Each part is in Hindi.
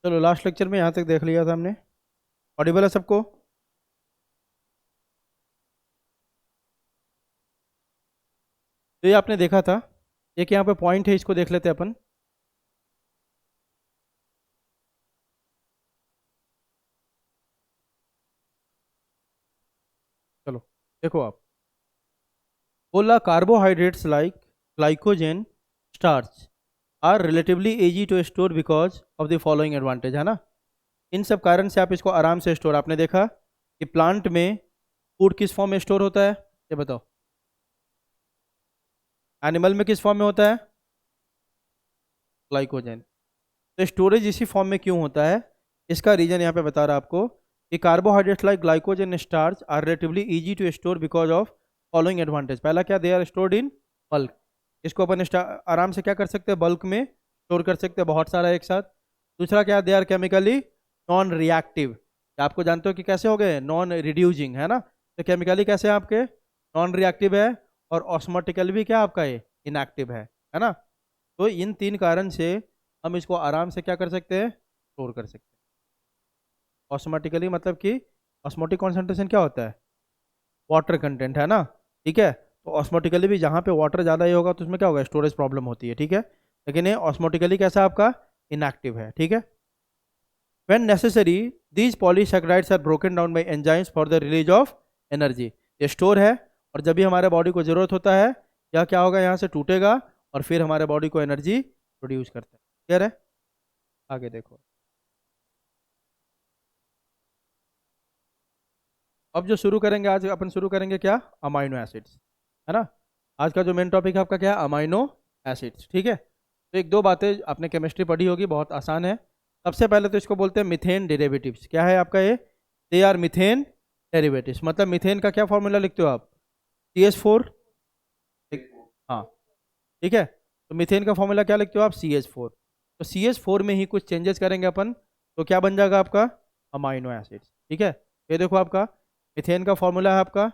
चलो लास्ट लेक्चर में यहाँ तक देख लिया था हमने। ऑडिबल है सबको? तो ये आपने देखा था, एक यहाँ पे पॉइंट है, इसको देख लेते हैं अपन। चलो देखो आप, बोला carbohydrates like glycogen, starch are relatively easy to store because of the following advantage, है ना। इन सब कारण से आप इसको आराम से स्टोर, आपने देखा कि प्लांट में फूड किस फॉर्म में स्टोर होता है, ये बताओ। एनिमल में किस फॉर्म में होता है? ग्लाइकोजन। तो स्टोरेज इसी फॉर्म में क्यों होता है, इसका रीजन यहाँ पे बता रहा आपको कि carbohydrates like glycogen and starch are relatively easy to store because of following advantage. पहला क्या, they are stored in bulk. इसको अपन आराम से क्या कर सकते हैं, बल्क में स्टोर कर सकते हैं, बहुत सारा एक साथ। दूसरा क्या, they are chemically non reactive. आपको जानते हो कि कैसे हो गए, नॉन रिड्यूसिंग, है ना। तो केमिकली कैसे हैं आपके, नॉन रिएक्टिव है, और ऑस्मोटिकली भी क्या आपका ये इनएक्टिव है ना। तो इन तीन कारण से हम इसको आराम से क्या कर सकते हैं, स्टोर कर सकते हैं। ऑस्मोटिकली मतलब कि ऑस्मोटिक कॉन्सेंट्रेशन क्या होता है, वाटर कंटेंट, है ना। ठीक है, तो ऑस्मोटिकली भी जहाँ पे वाटर ज़्यादा ही होगा तो उसमें क्या होगा, स्टोरेज प्रॉब्लम होती है, ठीक है। लेकिन ये ऑस्मोटिकली कैसा आपका, इनएक्टिव है, ठीक है। When necessary, these polysaccharides are broken down by enzymes for the release of energy। ये स्टोर है, और जब भी हमारे बॉडी को जरूरत होता है, यह क्या होगा, यहाँ से टूटेगा और फिर हमारे बॉडी को एनर्जी प्रोड्यूस करता है। क्लियर है? आगे देखो, अब जो शुरू करेंगे आज अपन, शुरू करेंगे क्या, अमाइनो एसिड्स, है ना। आज का जो मेन टॉपिक है आपका क्या है, अमाइनो एसिड्स, ठीक है। तो एक दो बातें आपने केमिस्ट्री पढ़ी होगी, बहुत आसान है। सबसे पहले तो इसको बोलते हैं मिथेन डेरिवेटिव्स। क्या है आपका ये, दे आर मिथेन डेरिवेटिव्स। मतलब मिथेन का क्या फॉर्मूला लिखते हो आप, CH4। हाँ, ठीक है। तो मिथेन का फॉर्मूला क्या लिखते हो आप, CH4। तो CH4 में ही कुछ चेंजेस करेंगे अपन, तो क्या बन जाएगा आपका, अमाइनो एसिड्स, ठीक है। ये देखो आपका मिथेन का फॉर्मूला है आपका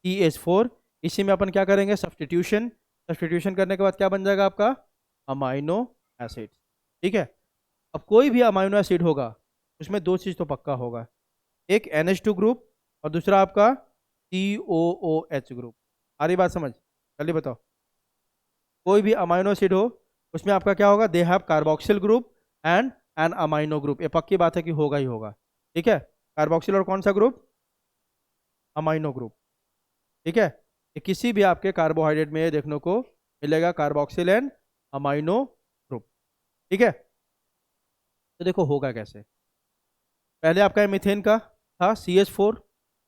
CH4। इसी में अपन क्या करेंगे, सब्स्टिट्यूशन। सब्स्टिट्यूशन करने के बाद क्या बन जाएगा आपका, अमाइनो एसिड्स, ठीक है। अब कोई भी अमाइनो एसिड होगा, उसमें दो चीज़ तो पक्का होगा, एक NH2 ग्रुप और दूसरा आपका COOH ग्रुप। आ रही बात समझ, जल्दी बताओ। कोई भी अमाइनो एसिड हो, उसमें आपका क्या होगा, they have carboxyl group and an amino group. ये पक्की बात है कि होगा ही होगा, ठीक है। कार्बोक्सिल और कौन सा ग्रुप, अमाइनो ग्रुप, ठीक है। ये किसी भी आपके कार्बोहाइड्रेट में देखने को मिलेगा, कार्बोक्सिल एंड अमाइनो ग्रुप, ठीक है। तो देखो होगा कैसे, पहले आपका मिथेन का था CH4,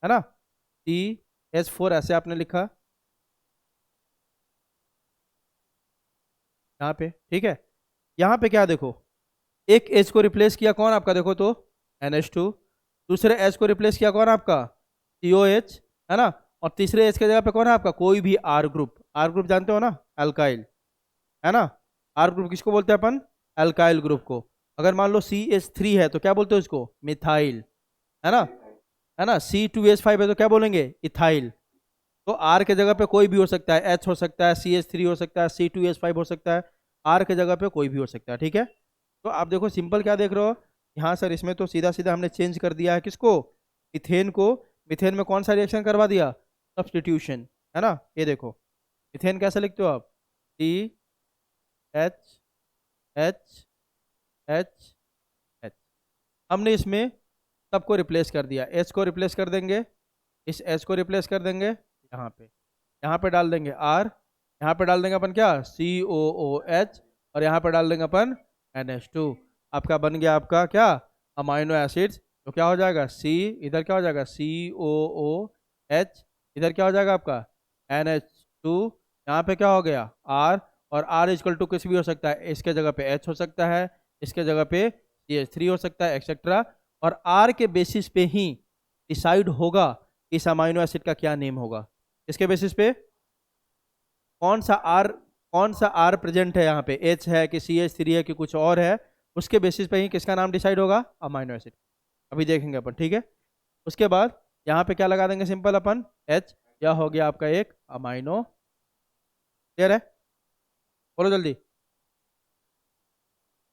है ना। CH4 ऐसे आपने लिखा यहाँ पे, ठीक है। यहाँ पे क्या देखो, एक H को रिप्लेस किया कौन आपका, देखो तो NH2। दूसरे H को रिप्लेस किया कौन आपका, COH, है ना। और तीसरे H के जगह पे कौन है आपका, कोई भी R ग्रुप। R ग्रुप जानते हो ना, अल्काइल, है ना। R ग्रुप किसको बोलते हैं अपन, अल्काइल ग्रुप को। अगर मान लो CH3 है तो क्या बोलते हो इसको, मिथाइल, है ना। C2H5 है तो क्या बोलेंगे, इथाइल। तो R के जगह पे कोई भी हो सकता है, H हो सकता है, CH3 हो सकता है, C2H5 हो सकता है, R के जगह पे कोई भी हो सकता है, ठीक है। तो आप देखो सिंपल क्या देख रहे हो यहाँ सर, इसमें तो सीधा सीधा हमने चेंज कर दिया है किसको, मिथेन को। मिथेन में कौन सा रिएक्शन करवा दिया, सब्स्टिट्यूशन, है ना। ये देखो मिथेन कैसे लिखते हो आप, CH हमने इसमें सबको रिप्लेस कर दिया, H को रिप्लेस कर देंगे, इस H को रिप्लेस कर देंगे यहाँ पे डाल देंगे R, यहाँ पे डाल देंगे अपन क्या, COOH, और यहाँ पे डाल देंगे अपन NH2। आपका बन गया आपका क्या, अमाइनो एसिड्स। तो क्या हो जाएगा, C, इधर क्या हो जाएगा COOH, इधर क्या हो जाएगा आपका NH2, यहाँ पे क्या हो गया R, और R इक्वल टू कुछ भी हो सकता है, इसके जगह पे H हो सकता है, इसके जगह पे CH3 हो सकता है, एक्सेट्रा। और R के बेसिस पे ही डिसाइड होगा इस अमाइनो एसिड का क्या नेम होगा। इसके बेसिस पे कौन सा आर, कौन सा आर प्रेजेंट है यहाँ पे, H है कि CH3 है कि कुछ और है, उसके बेसिस पे ही किसका नाम डिसाइड होगा, अमाइनो एसिड। अभी देखेंगे अपन, ठीक है। उसके बाद यहाँ पे क्या लगा देंगे, सिंपल अपन H, यह हो गया आपका एक अमाइनो। क्लियर है, बोलो जल्दी।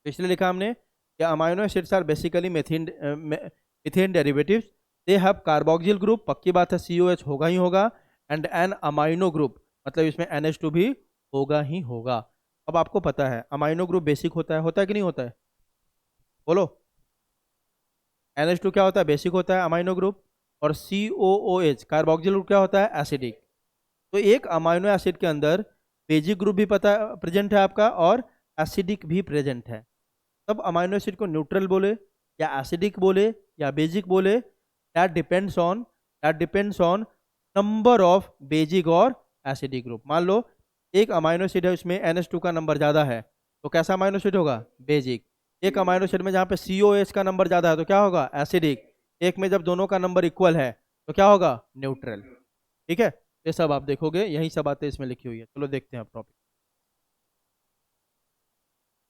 इसलिए लिखा हमने कि amino acids are basically methane derivatives, they have carboxyl group, पक्की बात है COH होगा ही होगा, एंड एन अमाइनो ग्रुप, मतलब इसमें NH2 भी होगा ही होगा। अब आपको पता है अमाइनो ग्रुप बेसिक होता है कि नहीं होता है? बोलो। NH2 क्या होता है? बेसिक होता है अमाइनो ग्रुप। और COOH कार्बोक्सिल ग्रुप क्या होता है? एसिडिक। तो एक अमाइनो एसिड के अंदर बेसिक ग्रुप भी पता प्रेजेंट है आपका, और एसिडिक भी प्रेजेंट है। तब अमाइनो एसिड को न्यूट्रल बोले या एसिडिक बोले या बेसिक बोले, that depends on number of basic और एसिडिक ग्रुप। मान लो एक अमाइनो एसिड है, उसमें NH2 का नंबर ज़्यादा है, तो कैसा अमाइनो एसिड होगा? बेसिक। एक अमाइनो एसिड में जहाँ पे COH का नंबर ज़्यादा है तो क्या होगा? एसिडिक। एक में जब दोनों का नंबर इक्वल है तो क्या होगा? न्यूट्रल। ठीक है, ये सब आप देखोगे, यही सब बातें इसमें लिखी हुई है। चलो देखते हैं अब टॉपिक।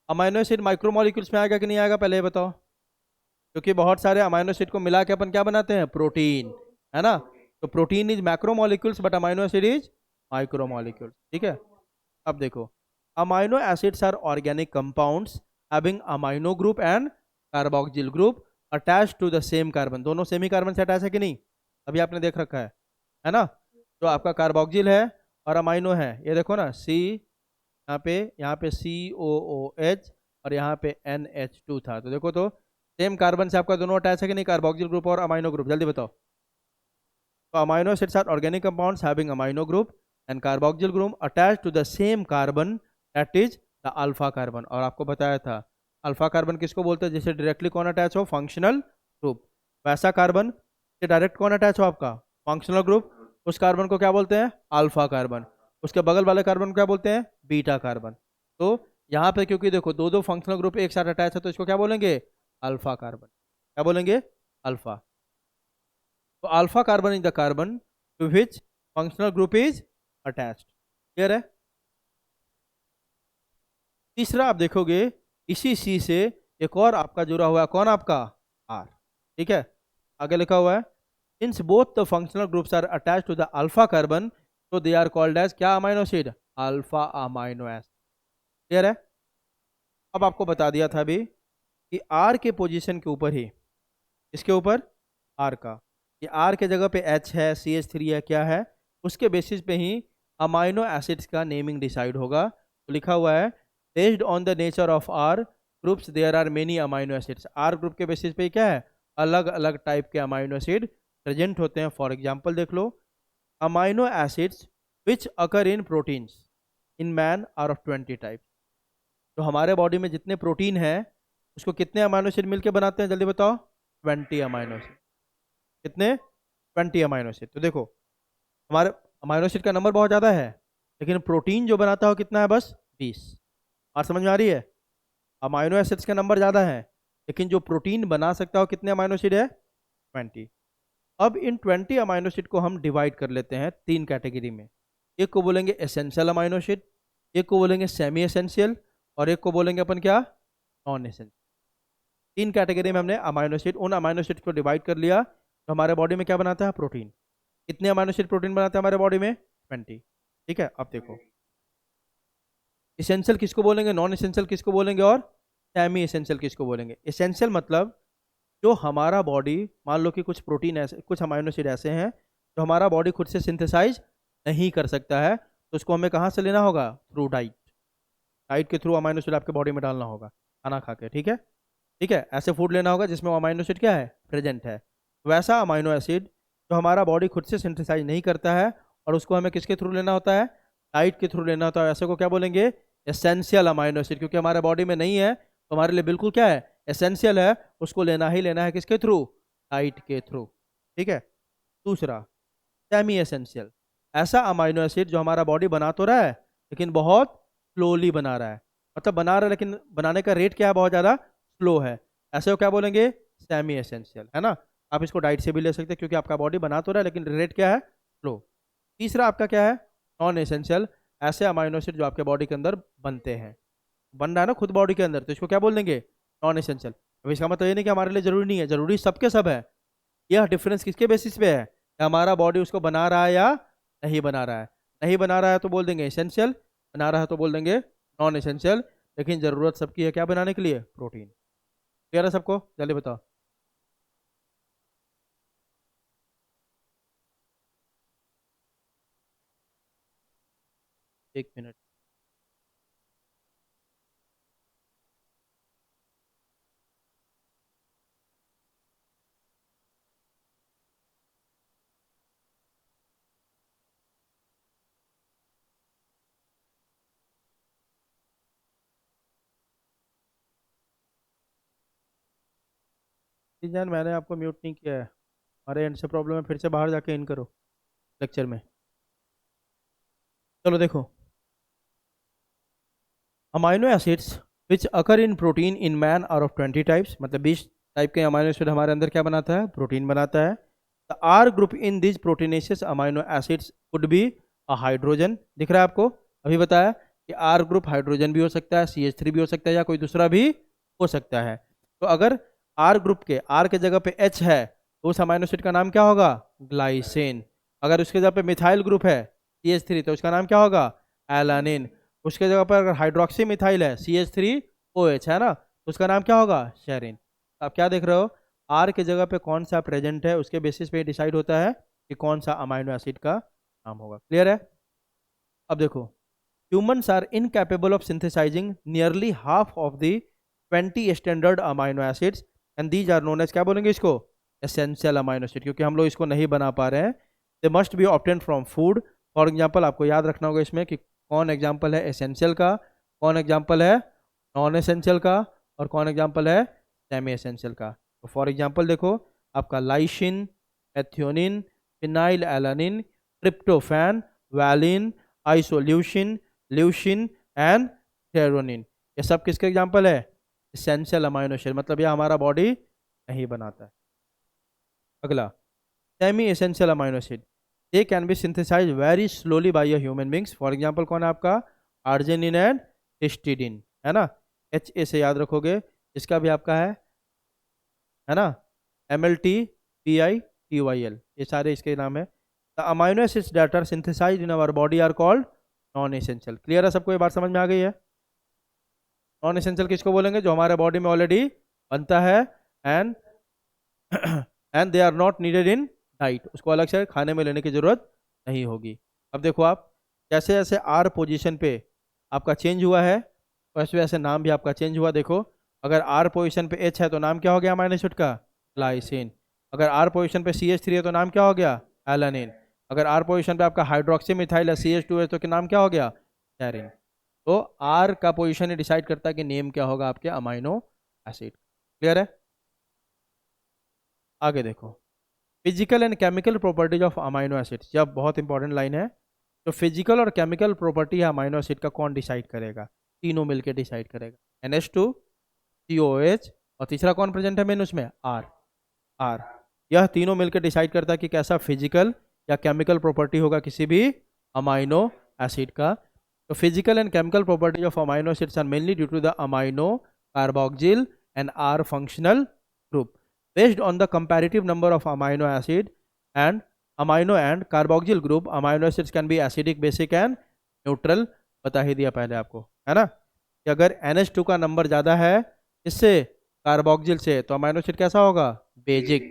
अमाइनो एसिड माइक्रोमोलिक्यूल्स में आएगा कि नहीं आएगा, पहले ये बताओ। क्योंकि बहुत सारे अमाइनो एसिड को मिला के अपन क्या बनाते हैं? प्रोटीन, है ना? तो protein is macromolecules but amino acid is micromolecules. ठीक है, अब देखो, amino acids are organic compounds having amino group and carboxyl group attach to the same carbon. दोनों सेम ही कार्बन से अटैच है कि नहीं? अभी आपने देख रखा है ना? तो आपका कार्बोक्सिल है और अमाइनो है, ये देखो ना, यहाँ पे COOH और यहाँ पे NH2 था, तो देखो तो सेम कार्बन से आपका दोनों अटैच है कि नहीं? कार्बोक्सिल ग्रुप और अमाइनो ग्रुप, जल्दी बताओ। तो amino acids are organic compounds having amino group and carboxyl group attach to the same carbon, that is the alpha carbon. और आपको बताया था अल्फा कार्बन किसको बोलते हैं? जिससे डायरेक्टली कौन अटैच हो? Functional group. वैसा कार्बन से डायरेक्ट कौन अटैच हो? आपका फंक्शनल ग्रुप। उस कार्बन को क्या बोलते हैं? Alpha carbon. उसके बगल वाले कार्बन को क्या बोलते हैं? Beta carbon. तो यहाँ पे क्योंकि देखो दो दो फंक्शनल ग्रुप एक साथ अटैच है, तो इसको क्या बोलेंगे? Alpha carbon. क्या बोलेंगे? अल्फा। तो alpha carbon is the carbon to which functional group is attached. Clear है? तीसरा आप देखोगे इसी C से एक और आपका जुड़ा हुआ है, कौन? आपका R। ठीक है, आगे लिखा हुआ है since both the functional groups are attach to the alpha carbon, तो दे आर कॉल्ड एज क्या? Amino acid, alpha amino acid. Clear है? अब आपको बता दिया था अभी कि R के पोजीशन के ऊपर ही, इसके ऊपर R का, ये R के जगह पे H है, CH3 है, क्या है, उसके बेसिस पे ही अमाइनो एसिड्स का नेमिंग डिसाइड होगा। तो लिखा हुआ है based on the nature of R groups there are many amino acids. R group के बेसिस पे क्या है? अलग अलग टाइप के अमाइनो एसिड प्रेजेंट होते हैं। फॉर एग्जांपल देख लो, amino acids which occur in proteins in man are of 20 type. तो हमारे बॉडी में जितने प्रोटीन है उसको कितने अमाइनो एसिड मिलकर बनाते हैं? जल्दी बताओ। 20 अमाइनो एसिड। कितने? 20 अमाइनो एसिड। तो देखो हमारे अमाइनो एसिड का नंबर बहुत ज़्यादा है, लेकिन प्रोटीन जो बनाता हो कितना है? बस 20। और समझ में आ रही है? अमाइनो एसिड्स का नंबर ज़्यादा है, लेकिन जो प्रोटीन बना सकता हो कितने अमाइनो एसिड है? 20। अब इन 20 अमाइनो एसिड को हम डिवाइड कर लेते हैं 3 कैटेगरी में। एक को बोलेंगे एसेंशियल अमाइनो एसिड, एक को बोलेंगे सेमी एसेंशियल, और एक को बोलेंगे अपन क्या? Non essential. 3 कैटेगरी में हमने अमाइनो एसिड, उन अमाइनो एसिड को डिवाइड कर लिया, तो हमारे बॉडी में क्या बनाता है? प्रोटीन। कितने अमाइनो एसिड प्रोटीन बनाते हैं हमारे बॉडी में? 20। ठीक है, अब देखो इसेंशियल किसको बोलेंगे, नॉन एसेंशियल किसको बोलेंगे, और सेमी एसेंशियल किसको बोलेंगे। एसेंशियल मतलब जो हमारा बॉडी, मान लो कि कुछ प्रोटीन ऐसे, कुछ अमाइनो एसिड ऐसे हैं जो हमारा बॉडी खुद से सिंथेसाइज नहीं कर सकता है, तो उसको हमें कहाँ से लेना होगा? Through diet. डाइट के थ्रू अमाइनो एसिड आपके बॉडी में डालना होगा, खाना खा के। ठीक है, ठीक है, ऐसे फूड लेना होगा जिसमें अमाइनो एसिड क्या है? प्रेजेंट है। वैसा अमाइनो एसिड जो हमारा बॉडी खुद से सिंथेसाइज नहीं करता है, और उसको हमें किसके थ्रू लेना होता है? डाइट के थ्रू लेना होता है। ऐसे को क्या बोलेंगे? Essential amino acid. क्योंकि हमारे बॉडी में नहीं है तो हमारे लिए बिल्कुल क्या है? एसेंशियल है, उसको लेना ही लेना है किसके थ्रू? डाइट के थ्रू। ठीक है। दूसरा सेमी एसेंशियल, ऐसा अमाइनो एसिड जो हमारा बॉडी बना तो रहा है लेकिन बहुत स्लोली बना रहा है, मतलब बना रहा है लेकिन बनाने का रेट क्या है? बहुत ज़्यादा स्लो है। ऐसे को क्या बोलेंगे? सेमी एसेंशियल, है ना? आप इसको डाइट से भी ले सकते हैं क्योंकि आपका बॉडी बना तो रहा है लेकिन रेट क्या है? स्लो। तीसरा आपका क्या है? नॉन एसेंशियल, ऐसे अमाइनो एसिड जो आपके बॉडी के अंदर बनते हैं, बन रहा है ना खुद बॉडी के अंदर, तो इसको क्या बोल देंगे? Non essential. अब इसका मतलब ये नहीं कि हमारे लिए जरूरी नहीं है, जरूरी सबके सब है। यह डिफरेंस किसके बेसिस पे है? कि हमारा बॉडी उसको बना रहा है या नहीं बना रहा है। नहीं बना रहा है तो बोल देंगे एसेंशियल, बना रहा है तो बोल देंगे नॉन एसेंशियल। लेकिन ज़रूरत सबकी है क्या बनाने के लिए? प्रोटीन। क्लियर है सबको? जल्दी बताओ। एक मिनट। जी जान, मैंने आपको म्यूट नहीं किया है। हमारे एंड से प्रॉब्लम है, फिर से बाहर जाके इन करो लेक्चर में। चलो देखो, amino acids which occur in protein in man are of 20 types, मतलब 20 टाइप के अमाइनो एसिड हमारे अंदर क्या बनाता है? प्रोटीन बनाता है। The R group in this proteinaceous amino acids could be a hydrogen. दिख रहा है आपको? अभी बताया कि आर ग्रुप हाइड्रोजन भी हो सकता है, CH3 भी हो सकता है, या कोई दूसरा भी हो सकता है। तो अगर आर ग्रुप के आर के जगह पे H है तो उस अमाइनो एसिड का नाम क्या होगा? ग्लाइसिन। अगर उसके जगह पे मिथाइल ग्रुप है CH3, तो उसका नाम क्या होगा? एलानिन। उसके जगह पर अगर हाइड्रोक्सी मिथाइल है CH3OH है ना, तो उसका नाम क्या होगा? शेरिन। आप क्या देख रहे हो? आर के जगह पे कौन सा प्रेजेंट है उसके बेसिस पे डिसाइड होता है कि कौन सा अमाइनो एसिड का नाम होगा। क्लियर है? अब देखो, humans are incapable of synthesising nearly half of the 20 standard amino acids and these are known as, क्या बोलेंगे इसको? एसेंशियल अमाइनो एसिड, क्योंकि हम लोग इसको नहीं बना पा रहे हैं। They must be obtain from food. For example, आपको याद रखना होगा इसमें कि कौन एग्जाम्पल है एसेंशियल का, कौन एग्जाम्पल है नॉन एसेंशियल का, और कौन एग्जाम्पल है सेमी एसेंशियल का। तो फॉर एग्जाम्पल देखो, आपका lysine, ethionine, phenyl alanine, tryptophan, valine, isoleucine, leucine and threonine, ये सब किसके एग्जाम्पल है? एसेंशियल अमाइनो एसिड, मतलब ये हमारा बॉडी नहीं बनाता है। अगला, semi essential amino acid, they can be synthesise very slowly by a human beings. For example कौन है आपका? आर्जिनिन एंड हिस्टिडिन, है ना? HA से याद रखोगे, इसका भी आपका है ना, MLTPITYL, ये सारे इसके नाम है। The amino acids that are synthesised in our body are called non essential. Clear है सबको? ये बात समझ में आ गई है? नॉन एसेंशियल किसको बोलेंगे? जो हमारे बॉडी में ऑलरेडी बनता है and and they are not needed in diet, उसको अलग से खाने में लेने की जरूरत नहीं होगी। अब देखो आप, जैसे जैसे आर पोजीशन पे आपका चेंज हुआ है वैसे वैसे नाम भी आपका चेंज हुआ। देखो, अगर आर पोजीशन पे H है तो नाम क्या हो गया अमाइनो एसिड का? ग्लाइसिन। अगर आर पोजीशन पे CH3 है तो नाम क्या हो गया? एलानिन। अगर आर पोजीशन पे आपका हाइड्रोक्सी मिथाइल है CH2 है तो क्या नाम क्या हो गया? सेरिन। तो आर का पोजीशन ही डिसाइड करता है कि नेम क्या होगा आपके अमाइनो एसिड। क्लियर है? आगे देखो, physical and chemical properties of amino acids, जब बहुत इंपॉर्टेंट लाइन है। तो फिजिकल और केमिकल प्रॉपर्टी है अमाइनो एसिड का, कौन डिसाइड करेगा? तीनों मिलकर डिसाइड करेगा। NH2, COH, और तीसरा कौन प्रेजेंट है मेन उसमें? आर। आर। यह तीनों मिलकर डिसाइड करता है कि कैसा फिजिकल या केमिकल प्रॉपर्टी होगा किसी भी अमाइनो एसिड का। तो physical and chemical properties of amino acids are mainly due to the amino, carboxyl and R functional group. Based on the comparative number of amino and carboxyl group, amino acids can be acidic, basic and neutral। बता ही दिया पहले आपको, है ना, कि अगर NH2 का नंबर ज़्यादा है इससे, कार्बोक्सिल से, तो अमाइनो एसिड कैसा होगा? बेसिक।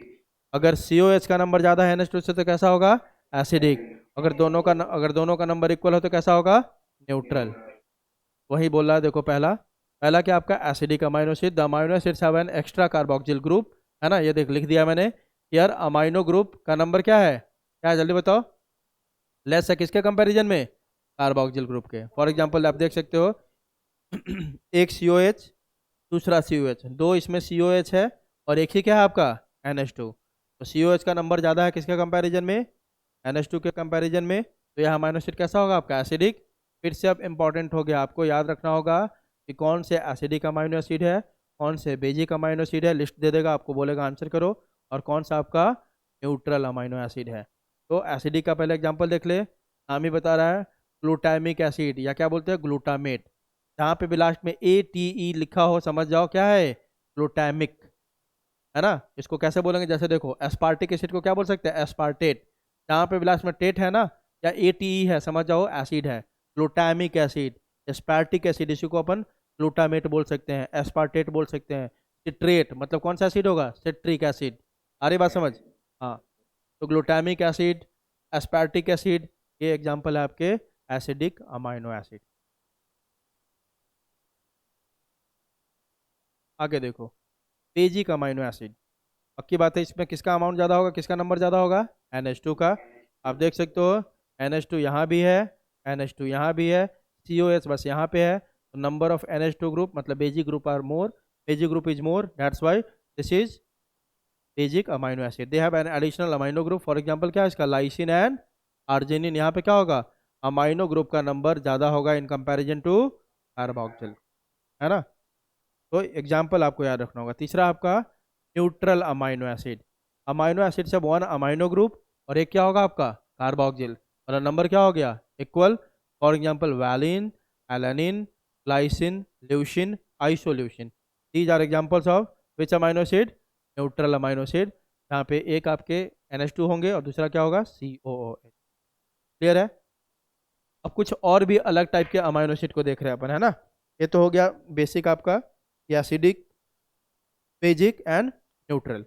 अगर COH का नंबर ज़्यादा है NH2 से तो कैसा होगा? एसिडिक। अगर दोनों का नंबर इक्वल हो तो कैसा होगा? न्यूट्रल। वही बोल रहा है, देखो पहला पहला क्या आपका? Acidic amino acid. The amino acids have an extra carboxyl group, है ना, ये देख लिख दिया मैंने। यार अमाइनो ग्रुप का नंबर क्या है? क्या है जल्दी बताओ? लेस है किसके कंपैरिजन में? कार्बोक्सिल ग्रुप के। फॉर एग्जांपल आप देख सकते हो एक COH, दूसरा COH, दो इसमें COH है और एक ही क्या है आपका? NH2। तो COH का नंबर ज़्यादा है किसके कंपैरिजन में? NH2 के कंपैरिजन में। तो यह अमाइनो एसिड कैसा होगा आपका? एसिडिक। फिर से अब इंपॉर्टेंट हो गया, आपको याद रखना होगा कि कौन से एसिडिक अमाइनो एसिड है, कौन से बेसिक अमाइनो एसिड है, लिस्ट दे देगा आपको, बोलेगा आंसर करो, और कौन सा आपका न्यूट्रल अमाइनो एसिड है। तो एसिडिक का पहले एग्जांपल देख ले, नाम ही बता रहा है, ग्लूटामिक एसिड, या क्या बोलते हैं? ग्लूटामेट। जहाँ पे भी लास्ट में ATE लिखा हो समझ जाओ क्या है? ग्लूटामिक, है ना। इसको कैसे बोलेंगे? जैसे देखो, एस्पार्टिक एसिड को क्या बोल सकते हैं? एस्पार्टेट। जहाँ पे भी लास्ट में टेट है ना, या ATE है, समझ जाओ एसिड है। ग्लूटामिक एसिड, एस्पार्टिक एसिड, इसी को अपन ग्लूटामेट बोल सकते हैं, एस्पार्टेट बोल सकते हैं। सिट्रेट मतलब कौन सा एसिड होगा, सिट्रिक एसिड। आ रही बात समझ? हाँ, तो ग्लूटामिक एसिड, एस्पार्टिक एसिड, ये एग्जांपल है आपके एसिडिक अमाइनो एसिड। आगे देखो, बेसिक अमाइनो एसिड, पक्की बात है इसमें किसका अमाउंट ज़्यादा होगा, किसका नंबर ज़्यादा होगा, NH2 का। आप देख सकते हो NH2 यहाँ भी है, NH2 यहाँ भी है, COH बस यहाँ पे है, तो नंबर ऑफ NH2 ग्रुप मतलब basic group are more, basic group is more, that's why this is basic amino acid. They have an additional amino group, for example क्या है इसका, लाइसिन एंड आर्जिनिन। यहाँ पे क्या होगा, अमाइनो ग्रुप का नंबर ज़्यादा होगा इन कंपैरिजन टू कार्बोक्सिल, है ना। तो एग्जाम्पल आपको याद रखना होगा। तीसरा आपका neutral amino acid, amino acid से वन अमाइनो ग्रुप और एक क्या होगा आपका कार्बोक्सिल, और नंबर क्या हो गया, equal. For example valine, alanine, glycine, leucine, isoleucine, these are examples of which amino acid, neutral amino acid. यहाँ पे एक आपके NH2 होंगे और दूसरा क्या होगा, COOH। क्लियर है? अब कुछ और भी अलग टाइप के अमाइनो एसिड को देख रहे हैं अपन, है ना। ये तो हो गया बेसिक आपका, एसिडिक, बेसिक एंड न्यूट्रल।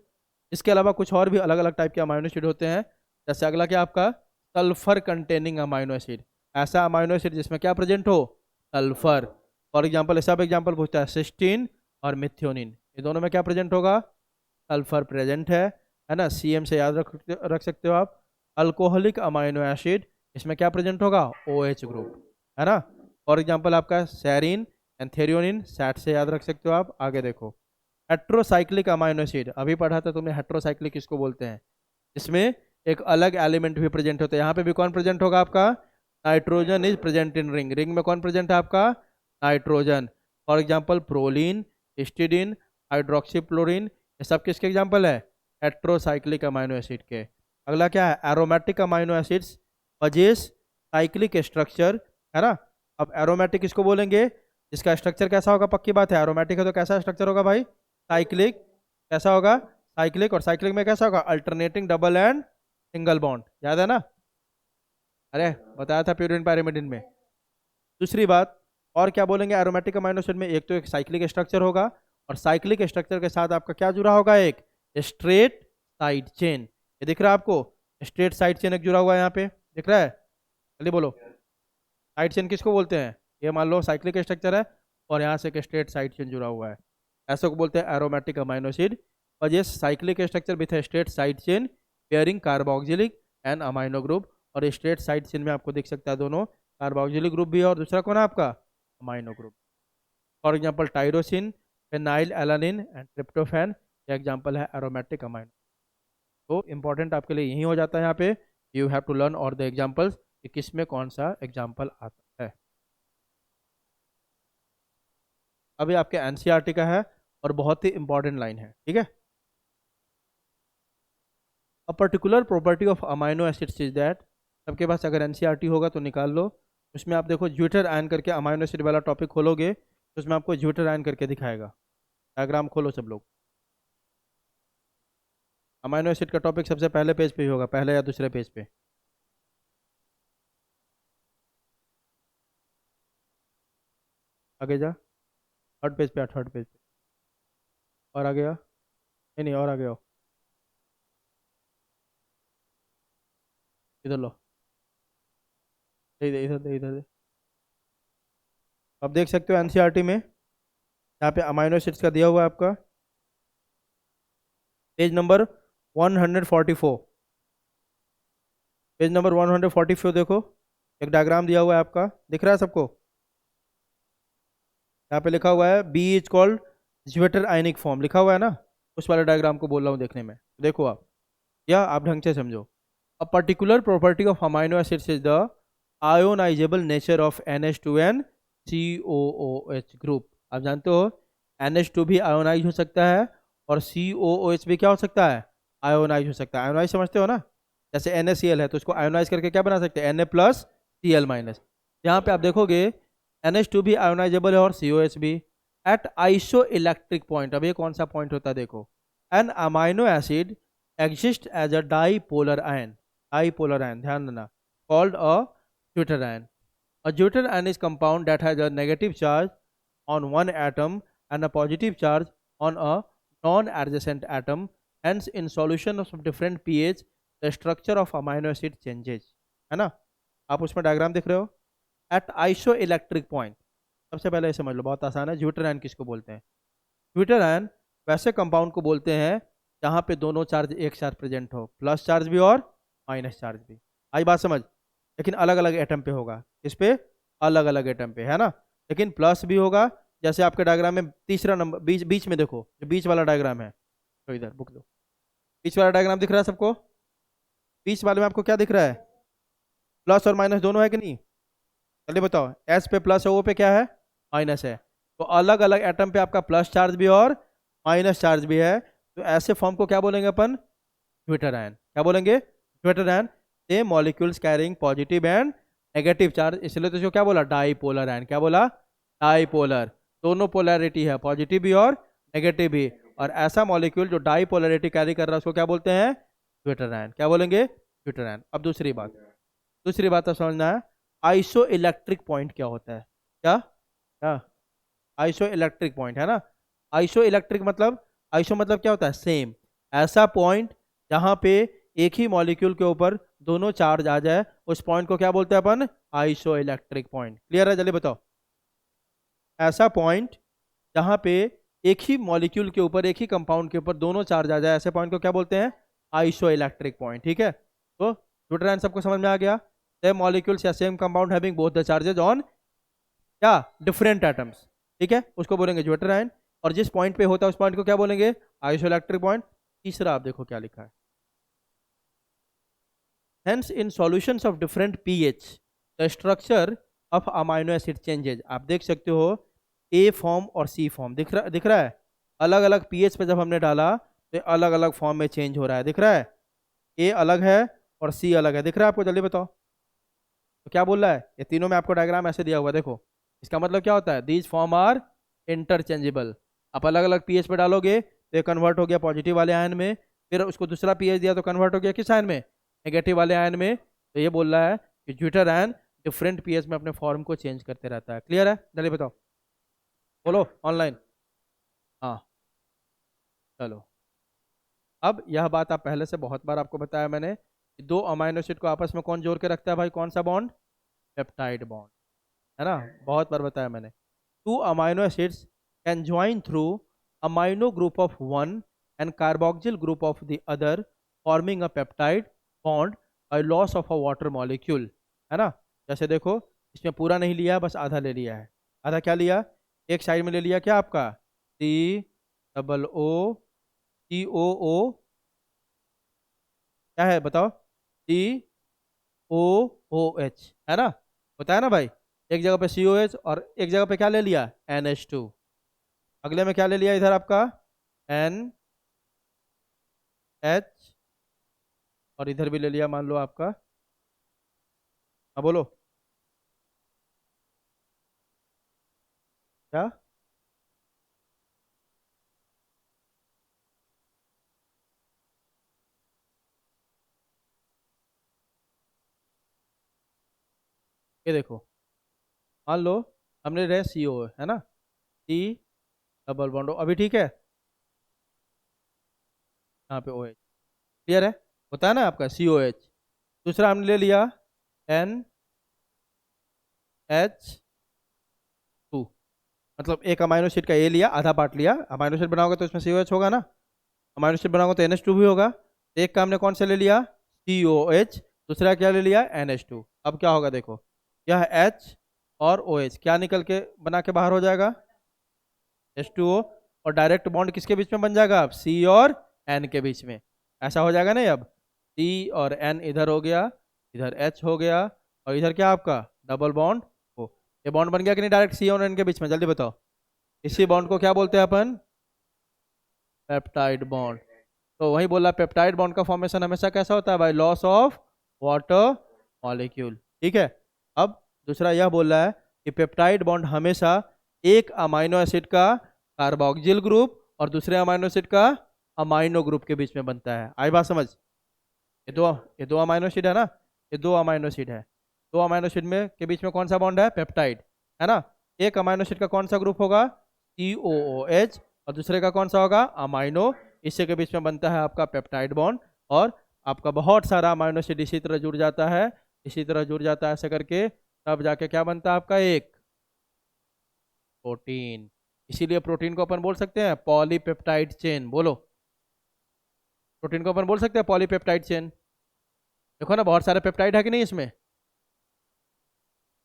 इसके अलावा कुछ और भी अलग अलग टाइप के अमाइनो एसिड होते हैं। जैसे अगला क्या आपका, सल्फर कंटेनिंग अमाइनो एसिड, ऐसा अमाइनो एसिड जिसमें क्या प्रेजेंट हो, सल्फर। फॉर एग्जांपल सब एग्जांपल पूछता है, सिस्टीन और मिथ्योनिन, ये दोनों में क्या प्रेजेंट होगा, सल्फर प्रेजेंट है ना। CM से याद रख सकते हो आप। अल्कोहलिक अमाइनो एसिड, इसमें क्या प्रेजेंट होगा, OH ग्रुप, है ना। फॉर एग्जांपल आपका सेरिन एंड थेरियोनिन, सैट से याद रख सकते हो आप। आगे देखो, हेट्रोसाइक्लिक अमाइनो एसिड, अभी पढ़ा था तुमने हेट्रोसाइक्लिक किसको बोलते हैं, इसमें एक अलग एलिमेंट भी प्रेजेंट होता है। यहाँ पे भी कौन प्रेजेंट होगा आपका, nitrogen is present in ring, ring में कौन प्रेजेंट है आपका, nitrogen. For example proline, histidine, hydroxyfluorine, ये सब किसके एग्जांपल है, हेट्रोसाइक्लिक अमाइनो एसिड के। अगला क्या है, aromatic amino acids, possess cyclic structure, है ना। अब एरोमेटिक किसको बोलेंगे, जिसका स्ट्रक्चर कैसा होगा, पक्की बात है एरोमेटिक है तो कैसा स्ट्रक्चर होगा भाई, साइक्लिक। कैसा होगा, साइक्लिक, और साइक्लिक में कैसा होगा, alternating double and single bond, याद है ना। अरे बताया था प्यूरिन पैरामिडिन में। दूसरी बात और क्या बोलेंगे एरोमेटिक अमाइनो एसिड में, एक तो एक साइक्लिक स्ट्रक्चर होगा, और साइक्लिक स्ट्रक्चर के साथ आपका क्या जुड़ा होगा, एक स्ट्रेट साइड चेन। ये दिख रहा है आपको, स्ट्रेट साइड चेन एक जुड़ा हुआ है यहाँ पे, दिख रहा है, जल्दी बोलो। साइड चेन किसको बोलते हैं, ये मान लो साइक्लिक स्ट्रक्चर है और यहाँ से एक स्ट्रेट साइड चेन जुड़ा हुआ है, ऐसे को बोलते हैं एरोमेटिक अमाइनो एसिड। और ये cyclic structure with straight side chain pairing carboxylic and amino group, और स्ट्रेट साइड चेन में आपको दिख सकता है दोनों, कार्बोक्सिलिक ग्रुप भी है और दूसरा कौन है आपका, amino group. For example tyrosine, phenyl alanine and tryptophan, ये एग्जांपल है एरोमेटिक अमाइनो। तो इंपॉर्टेंट आपके लिए यही हो जाता है यहाँ पे, यू हैव टू लर्न और द एग्जांपल्स कि किस में कौन सा एग्जांपल आता है। अभी आपके NCERT का है और बहुत ही इंपॉर्टेंट लाइन है, ठीक है। A particular property of amino acids is that, सबके पास अगर NCERT होगा तो निकाल लो। उसमें आप देखो ज्यूटर आयन करके अमाइनो एसिड वाला टॉपिक खोलोगे तो उसमें आपको ज्यूटर आयन करके दिखाएगा। डायग्राम खोलो सब लोग, अमाइनो एसिड का टॉपिक सबसे पहले पेज पे ही होगा, पहले या दूसरे पेज पे। आगे जा, थर्ड पेज पे, थर्ड पेज पे, और आगे आ, नहीं नहीं और आगे आओ, इधर लो, इधर इधर इधर इधर। अब देख सकते हो NCERT में यहाँ पे अमाइनो एसिड्स का दिया हुआ है आपका, पेज नंबर 144, पेज नंबर 144 देखो, एक डायग्राम दिया हुआ है आपका, दिख रहा है सबको। यहाँ पे लिखा हुआ है B is called zwitter ionic form, लिखा हुआ है ना, उस वाले डायग्राम को बोल रहा हूँ देखने में, देखो आप, या आप ढंग से समझो। A particular property of amino acids is the ionisable nature of NH2 COOH group. आप जानते हो NH2 भी आयोनाइज हो सकता है और COOH भी क्या हो सकता है, आयोनाइज हो सकता है। आयोनाइज समझते हो ना, जैसे NaCl है तो उसको आयोनाइज करके क्या बना सकते हैं, Na+Cl-। यहाँ पे आप देखोगे NH2 भी आयोनाइजेबल है और COH भी एट आइसो इलेक्ट्रिक पॉइंट। अब ये कौन सा पॉइंट होता है, देखो, an amino acid exist as a dipolar ion, dipolar ion ध्यान देना, called a zwitter ion. A deuter ion is compound that has a negative charge on one atom and a positive charge on a non-adjacent atom. Hence, in solution of different pH, the structure of amino acid changes. है ना? आप उसमें डायग्राम दिख रहे हो. At isoelectric point, सबसे पहले ये समझ लो, बहुत आसान है. ज्यूटर आयन किसको बोलते हैं? ज्यूटर आयन वैसे कंपाउंड को बोलते हैं जहाँ पे दोनों चार्ज एक साथ प्रेजेंट हो, प्लस चार्ज भी और माइनस चार्ज भी. आई बात समझ? लेकिन अलग अलग एटम पे होगा. किस पे? अलग अलग एटम पे, है ना. लेकिन प्लस भी होगा. जैसे आपके डायग्राम में तीसरा नंबर बीच बीच में देखो, जो बीच वाला डायग्राम है, तो इधर बुक दो. बीच वाला डायग्राम दिख रहा है सबको? बीच वाले में आपको क्या दिख रहा है? प्लस और माइनस दोनों है कि नहीं? चलिए बताओ. एस पे प्लस है, ओ पे क्या है? माइनस है. तो अलग अलग एटम पे आपका प्लस चार्ज भी और माइनस चार्ज भी है. तो ऐसे फॉर्म को क्या बोलेंगे अपन? Zwitter ion. क्या बोलेंगे? Zwitter ion. Same molecules carrying positive and negative charge. इसलिए तो जो क्या बोला? Dipolar ion. क्या बोला? डाईपोलर. दोनों पोलैरिटी है, पॉजिटिव भी और नेगेटिव भी. और ऐसा मॉलिक्यूल जो डाईपोलैरिटी कैरी कर रहा है उसको क्या बोलते हैं? Zwitter ion. क्या बोलेंगे? Zwitter ion. अब दूसरी बात अब समझना है. आइसो इलेक्ट्रिक पॉइंट क्या होता है? क्या क्या आइसो इलेक्ट्रिक पॉइंट, है ना. आइसो इलेक्ट्रिक मतलब, आइसो मतलब क्या होता है? सेम. ऐसा पॉइंट जहां पे एक ही मॉलिक्यूल के ऊपर दोनों चार्ज आ जाए, उस पॉइंट को क्या बोलते हैं अपन? Iso electric point. क्लियर है? जल्दी बताओ. ऐसा पॉइंट जहां पे एक ही मॉलिक्यूल के ऊपर, एक ही कंपाउंड के ऊपर दोनों चार्ज आ जाए, ऐसे पॉइंट को क्या बोलते हैं? Iso electric point. ठीक है. तो ज्यूटर आयन सबको समझ में आ गया. सेम मॉलिक्यूल्स या same compound having both the charges on क्या? Different atoms. ठीक है, उसको बोलेंगे ज्यूटर आयन. और जिस पॉइंट पे होता है उस पॉइंट को क्या बोलेंगे? Iso electric point. तीसरा आप देखो क्या लिखा है. Hence, in solutions of different pH, the structure of amino acid changes. आप देख सकते हो A फॉर्म और C फॉर्म दिख रहा है. अलग अलग pH पे जब हमने डाला तो अलग अलग फॉर्म में चेंज हो रहा है. दिख रहा है? A अलग है और C अलग है. दिख रहा है आपको? जल्दी बताओ. तो क्या बोल रहा है? ये तीनों में आपको डायग्राम ऐसे दिया हुआ देखो. इसका मतलब क्या होता है? These form are interchangeable. आप अलग अलग pH पे डालोगे तो ये कन्वर्ट हो गया पॉजिटिव वाले आयन में. फिर उसको दूसरा pH दिया तो कन्वर्ट हो गया किस आयन में? नेगेटिव वाले आयन में. तो ये बोल रहा है कि ज्यूटर आयन डिफरेंट pH में अपने फॉर्म को चेंज करते रहता है. क्लियर है? जल्दी बताओ. बोलो ऑनलाइन. हाँ, चलो. अब यह बात आप पहले से बहुत बार आपको बताया मैंने कि दो अमाइनो एसिड को आपस में कौन जोड़ के रखता है भाई? कौन सा बॉन्ड? पेप्टाइड बॉन्ड, है ना. बहुत बार बताया मैंने. To amino acids can join through amino group of one and carboxyl group of the other, forming a peptide bond by loss of a water molecule. है ना. जैसे देखो, इसमें पूरा नहीं लिया, बस आधा ले लिया है. आधा क्या लिया? एक साइड में ले लिया क्या आपका? सी डबल ओ सी ओ ओ. क्या है बताओ? सी ओ ओ एच, है ना. बताया ना भाई. एक जगह पे सी ओ एच और एक जगह पे क्या ले लिया? NH2. अगले में क्या ले लिया इधर आपका? NH. और इधर भी ले लिया मान लो आपका. हाँ बोलो. क्या? ये देखो, मान लो हमने रहे CO, है ना. सी डबल बॉन्ड अभी ठीक है. यहाँ पे OH. क्लियर है? होता है ना आपका COH. दूसरा हमने ले लिया NH2. मतलब एक अमाइनो एसिड का ए लिया, आधा पार्ट लिया. अमाइनो एसिड बनाओगे तो इसमें COH होगा ना. अमाइनो एसिड बनाओगे तो NH2 भी होगा. एक का हमने कौन सा ले लिया? COH. दूसरा क्या ले लिया? NH2. अब क्या होगा देखो, यह H और OH क्या निकल के बना के बाहर हो जाएगा? H2O. और डायरेक्ट बॉन्ड किसके बीच में बन जाएगा? अब C और N के बीच में. ऐसा हो जाएगा नहीं. अब C और N इधर हो गया, इधर H हो गया, और इधर क्या आपका? डबल बॉन्ड हो. ये बॉन्ड बन गया कि नहीं डायरेक्ट C और N के बीच में? जल्दी बताओ. इसी बॉन्ड को क्या बोलते हैं अपन? Peptide bond. तो वही बोला, पेप्टाइड बॉन्ड का फॉर्मेशन हमेशा कैसा होता है भाई? Loss of water molecule. ठीक है. अब दूसरा यह बोल रहा है कि पेप्टाइड बॉन्ड हमेशा एक अमाइनो एसिड का कार्बोक्सिल ग्रुप और दूसरे अमाइनो एसिड का अमाइनो ग्रुप के बीच में बनता है. आई बात समझ? ये दो अमाइनो एसिड है ना. ये दो अमाइनो एसिड है. दो अमाइनो एसिड में के बीच में कौन सा बॉन्ड है? पेप्टाइड, है ना. एक अमाइनो एसिड का कौन सा ग्रुप होगा? COOH. और दूसरे का कौन सा होगा, अमाइनो। इससे के बीच में बनता है आपका पेप्टाइड बॉन्ड, और आपका बहुत सारा अमाइनो एसिड इसी तरह जुड़ जाता है, इसी तरह जुड़ जाता है ऐसे करके, तब जाके क्या बनता है आपका एक प्रोटीन। इसीलिए प्रोटीन को अपन बोल सकते हैं पॉलीपेप्टाइड चेन। बोलो, प्रोटीन को अपन बोल सकते हैं पॉलीपेप्टाइड चेन। देखो ना, बहुत सारे पेप्टाइड है कि नहीं इसमें,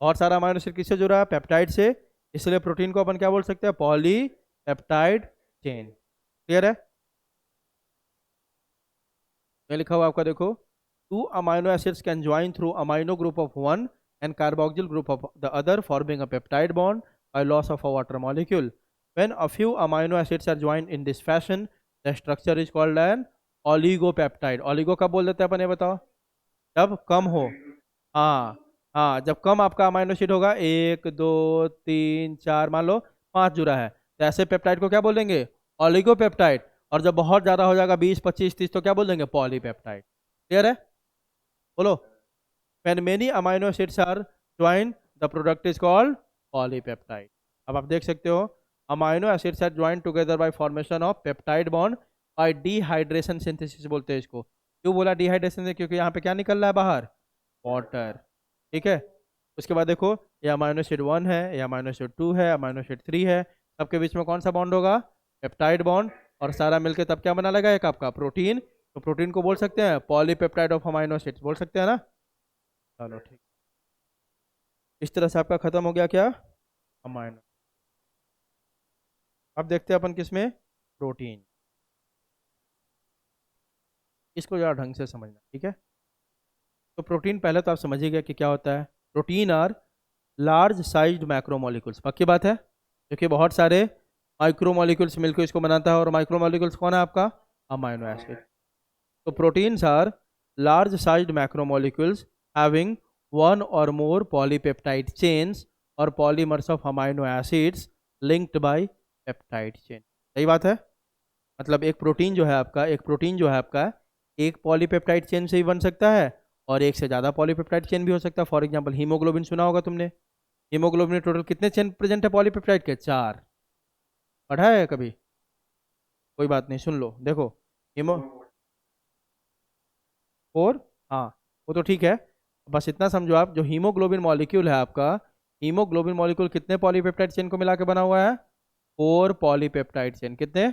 बहुत सारा अमाइनो एसिड किससे जुड़ा है, पेप्टाइड से। इसलिए प्रोटीन को अपन क्या बोल सकते हैं, पॉलीपेप्टाइड चेन। क्लियर है। मैं लिखा हुआ आपका देखो, to amino acids can join through amino group of one and carboxyl group of the other forming a peptide bond by loss of a water molecule. When a few amino acids are joined in this fashion, the structure is called an oligopeptide. Oligo कब बोल देते हैं अपन, ये बताओ, जब कम हो। हाँ हाँ, जब कम आपका अमाइनो एसिड होगा, 1 2 3 4 मान लो 5 जुड़ा है, तो ऐसे पेप्टाइड को क्या बोलेंगे, ओलिगोपेप्टाइड। और जब बहुत ज़्यादा हो जाएगा 20 25 30, तो क्या बोल देंगे, पॉलीपेप्टाइड। क्लियर है। बोलो, when many amino acids are joined the product is called polypeptide। अब आप देख सकते हो, amino acids are joined together by formation of peptide bond by dehydration synthesis बोलते हैं इसको। क्यों बोला डिहाइड्रेशन से, क्योंकि यहाँ पे क्या निकल रहा है बाहर, वाटर। ठीक है। उसके बाद देखो, ये अमाइनो एसिड 1 है, ये अमाइनो एसिड 2 है, अमाइनो एसिड 3 है, सबके बीच में कौन सा बॉन्ड होगा, पेप्टाइड बॉन्ड। और सारा मिलके तब क्या बना लेगा, एक आपका प्रोटीन। तो प्रोटीन को बोल सकते हैं पॉलीपेप्टाइड ऑफ अमाइनो एसिड्स, बोल सकते हैं ना। चलो ठीक, इस तरह से आपका खत्म हो गया क्या, अमाइनो। अब देखते हैं अपन किस में, प्रोटीन। इसको ज़रा ढंग से समझना, ठीक है। तो प्रोटीन पहले तो आप समझिए गए कि क्या होता है। Protein are large sized macromolecules, पक्की बात है, क्योंकि बहुत सारे माइक्रोमोलिक्यूल्स मिलकर इसको बनाता है, और माइक्रोमोलिक्यूल्स कौन है आपका, अमाइनो एसिड। तो proteins are large sized macromolecules having one or more polypeptide chains और polymers of amino acids linked by peptide chain। सही बात है। मतलब एक प्रोटीन जो है आपका, एक प्रोटीन जो है आपका, एक पॉलीपेप्टाइड चेन से ही बन सकता है, और एक से ज़्यादा पॉलीपेप्टाइड चेन भी हो सकता है। फॉर एग्जांपल हीमोग्लोबिन सुना होगा तुमने, हीमोग्लोबिन में टोटल कितने चेन प्रेजेंट है पॉलीपेप्टाइड के, 4। पढ़ा है कभी, कोई बात नहीं, सुन लो। देखो, हीमो 4, हाँ वो तो ठीक है। बस इतना समझो आप, जो हीमोग्लोबिन मॉलिक्यूल है आपका, हीमोग्लोबिन मॉलिक्यूल कितने पॉलीपेप्टाइड चेन को मिला के बना हुआ है, 4 पॉलीपेप्टाइड चेन। कितने,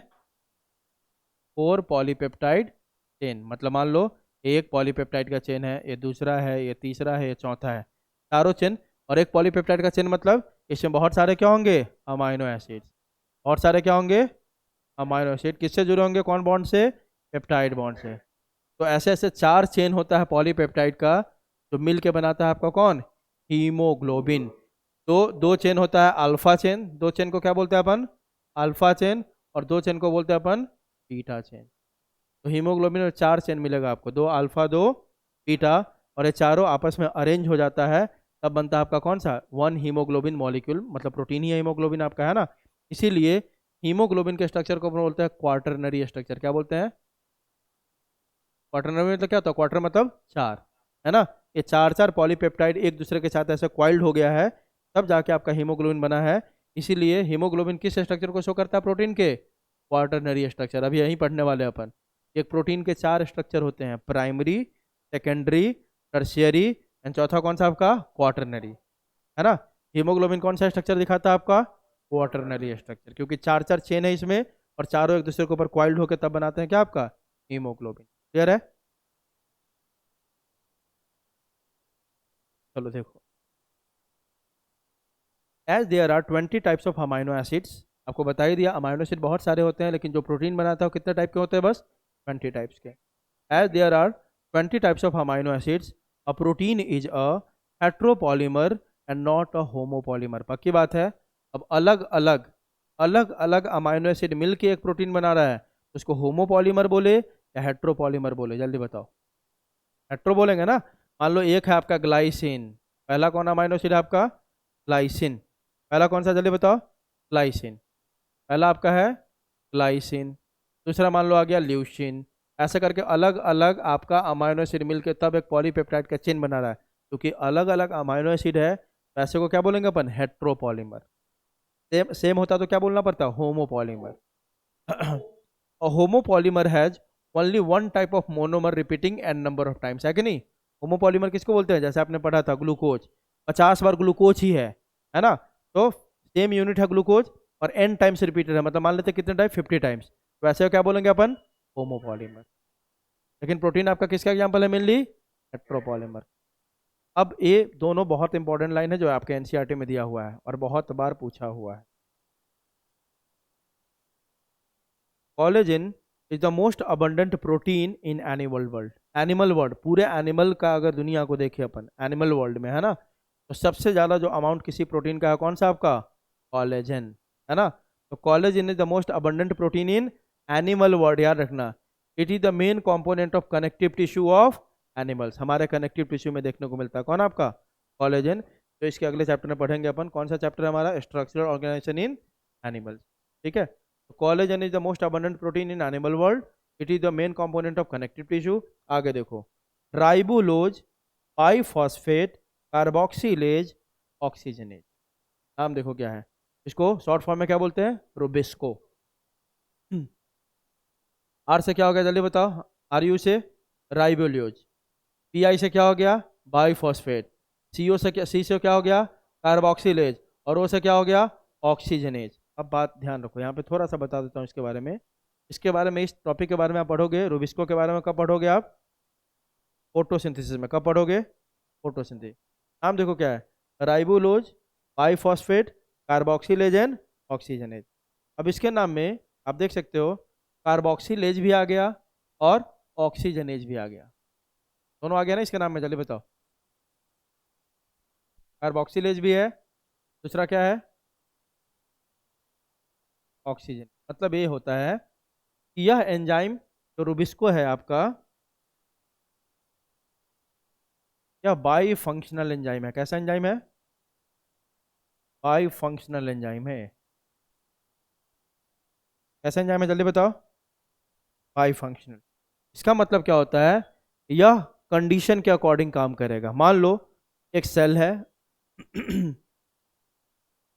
4 पॉलीपेप्टाइड चेन। मतलब मान लो एक पॉलीपेप्टाइड का चेन है, ये दूसरा है, ये तीसरा है, ये चौथा है, चारों चेन। और एक पॉलीपेप्टाइड का चेन मतलब इसमें बहुत सारे क्या होंगे, अमाइनो एसिड। बहुत सारे क्या होंगे, अमाइनो एसिड। किससे जुड़े होंगे, कौन बॉन्ड से, पेप्टाइड बॉन्ड से। तो ऐसे ऐसे 4 चेन होता है पॉलीपेप्टाइड का, जो मिल के बनाता है आपका कौन, हीमोग्लोबिन। तो 2 चेन होता है अल्फा चेन, 2 चेन को क्या बोलते हैं अपन, अल्फा चेन। और 2 चेन को बोलते हैं अपन बीटा चेन। तो हीमोग्लोबिन में 4 चेन मिलेगा आपको, 2 अल्फा 2 बीटा, और ये चारों आपस में अरेंज हो जाता है, तब बनता है आपका कौन सा, 1 हीमोग्लोबिन मॉलिक्यूल। मतलब प्रोटीन ही है हीमोग्लोबिन आपका, है ना। इसीलिए हीमोग्लोबिन के स्ट्रक्चर को अपन बोलते हैं क्वार्टरनरी स्ट्रक्चर। क्या बोलते हैं, क्वार्टरनरी मतलब क्या होता है, क्वार्टर मतलब 4, है ना। ये 4 पॉलीपेप्टाइड एक दूसरे के साथ ऐसे क्वाइल्ड हो गया है, तब जाके आपका हीमोग्लोबिन बना है। इसीलिए हीमोग्लोबिन किस स्ट्रक्चर को शो करता है, प्रोटीन के क्वार्टरनरी स्ट्रक्चर। अभी यहीं पढ़ने वाले अपन। एक प्रोटीन के 4 स्ट्रक्चर होते हैं, प्राइमरी, सेकेंडरी, टर्शियरी, एंड चौथा कौन सा आपका, क्वार्टरनरी, है ना। हीमोग्लोबिन कौन सा स्ट्रक्चर दिखाता है आपका, क्वार्टरनरी स्ट्रक्चर, क्योंकि 4 चेन है इसमें, और चारों एक दूसरे के ऊपर क्वाइल्ड होकर तब बनाते हैं क्या आपका, हीमोग्लोबिन। क्लियर है। चलो देखो, as there are 20 types of amino acids. आपको बता ही दिया, अमाइनो एसिड बहुत सारे होते हैं, लेकिन जो प्रोटीन बनाता है वो कितने टाइप के होते हैं, बस 20 टाइप्स के। As there are 20 types of amino acids, a protein is a heteropolymer and not a homopolymer. पक्की बात है। अब अलग अलग अमाइनो एसिड मिल के एक प्रोटीन बना रहा है, तो उसको होमोपॉलीमर बोले या हेट्रोपॉलीमर बोले, जल्दी बताओ। हेट्रो बोलेंगे ना। मान लो एक है आपका ग्लाइसिन, पहला कौन अमाइनो एसिड है आपका, ग्लाइसिन। पहला कौन सा, जल्दी बताओ, ग्लाइसिन। पहला आपका है ग्लाइसिन, दूसरा मान लो आ गया ल्यूसिन। ऐसे करके अलग अलग आपका अमाइनो एसिड मिलके तब एक पॉलीपेप्टाइड का चेन बना रहा है। क्योंकि अलग अलग अमाइनो एसिड है, तो ऐसे को क्या बोलेंगे अपन, हेट्रोपॉलीमर। सेम सेम होता तो क्या बोलना पड़ता, homopolymer. A homopolymer has only one type of monomer repeating n number of times, है कि नहीं? होमोपॉलीमर किसको बोलते हैं? जैसे आपने पढ़ा था ग्लूकोज, 50 बार ग्लूकोज ही है ना? तो सेम यूनिट है ग्लूकोज और n टाइम्स रिपीटेड है, मतलब मान लेते कितने टाइम? 50 टाइम्स। तो ऐसे क्या बोलेंगे अपन? होमोपॉलीमर। लेकिन प्रोटीन आपका किसका एग्जाम्पल है? Mainly heteropolymer. अब ये दोनों बहुत इंपॉर्टेंट लाइन है जो आपके एनसीईआरटी में दिया हुआ है और बहुत बार पूछा हुआ है। Collagen is the most abundant protein in animal world. Animal world, पूरे एनिमल का अगर दुनिया को देखें अपन, एनिमल वर्ल्ड में, है ना, तो सबसे ज़्यादा जो अमाउंट किसी प्रोटीन का है कौन सा? आपका कोलेजन, है ना? तो collagen is the most abundant protein in animal world, याद रखना। It is the main component of connective tissue of animals. हमारे कनेक्टिव टिश्यू में देखने को मिलता है कौन? आपका कोलेजन। तो इसके अगले चैप्टर में पढ़ेंगे अपन। कौन सा चैप्टर है हमारा? स्ट्रक्चरल ऑर्गेनाइजेशन इन एनिमल्स, ठीक है। Collagen is the most abundant protein in animal world. It is the main component of connective tissue. आगे देखो, राइबोलोज, बाइफॉस्फेट, कार्बोक्सिलेज, ऑक्सीजनेज। नाम देखो क्या है, इसको शॉर्ट फॉर्म में क्या बोलते हैं? रूबिस्को। आर से क्या हो गया जल्दी बताओ? आर यू से राइबोलोज, पी आई से क्या हो गया? बाइफॉस्फेट, सी ओ से क्या, सी से क्या हो गया? कार्बोक्सिलेज, और ओ से क्या हो गया? ऑक्सीजनेज। अब बात ध्यान रखो, यहाँ पे थोड़ा सा बता देता हूँ इसके बारे में। इसके बारे में, इस टॉपिक के बारे में आप पढ़ोगे, रूबिस्को के बारे में कब पढ़ोगे आप? फोटोसिंथेसिस में। कब पढ़ोगे? फोटोसिंथेसिस। नाम देखो क्या है? राइबोलोज, बाइफॉस्फेट, कार्बोक्सिलेज एंड ऑक्सीजनेज। अब इसके नाम में आप देख सकते हो कार्बोक्सिलेज भी आ गया और ऑक्सीजनेज भी आ गया। दोनों आ गया ना इसके नाम में? जल्दी बताओ। कार्बोक्सिलेज भी है, दूसरा क्या है? ऑक्सीजन। मतलब ये होता है कि यह एंजाइम जो रूबिस्को है आपका, यह बाई फंक्शनल एंजाइम है। कैसा एंजाइम है? बाई फंक्शनल एंजाइम है। कैसा एंजाइम है जल्दी बताओ? By functional. इसका मतलब क्या होता है? यह कंडीशन के अकॉर्डिंग काम करेगा। मान लो एक सेल है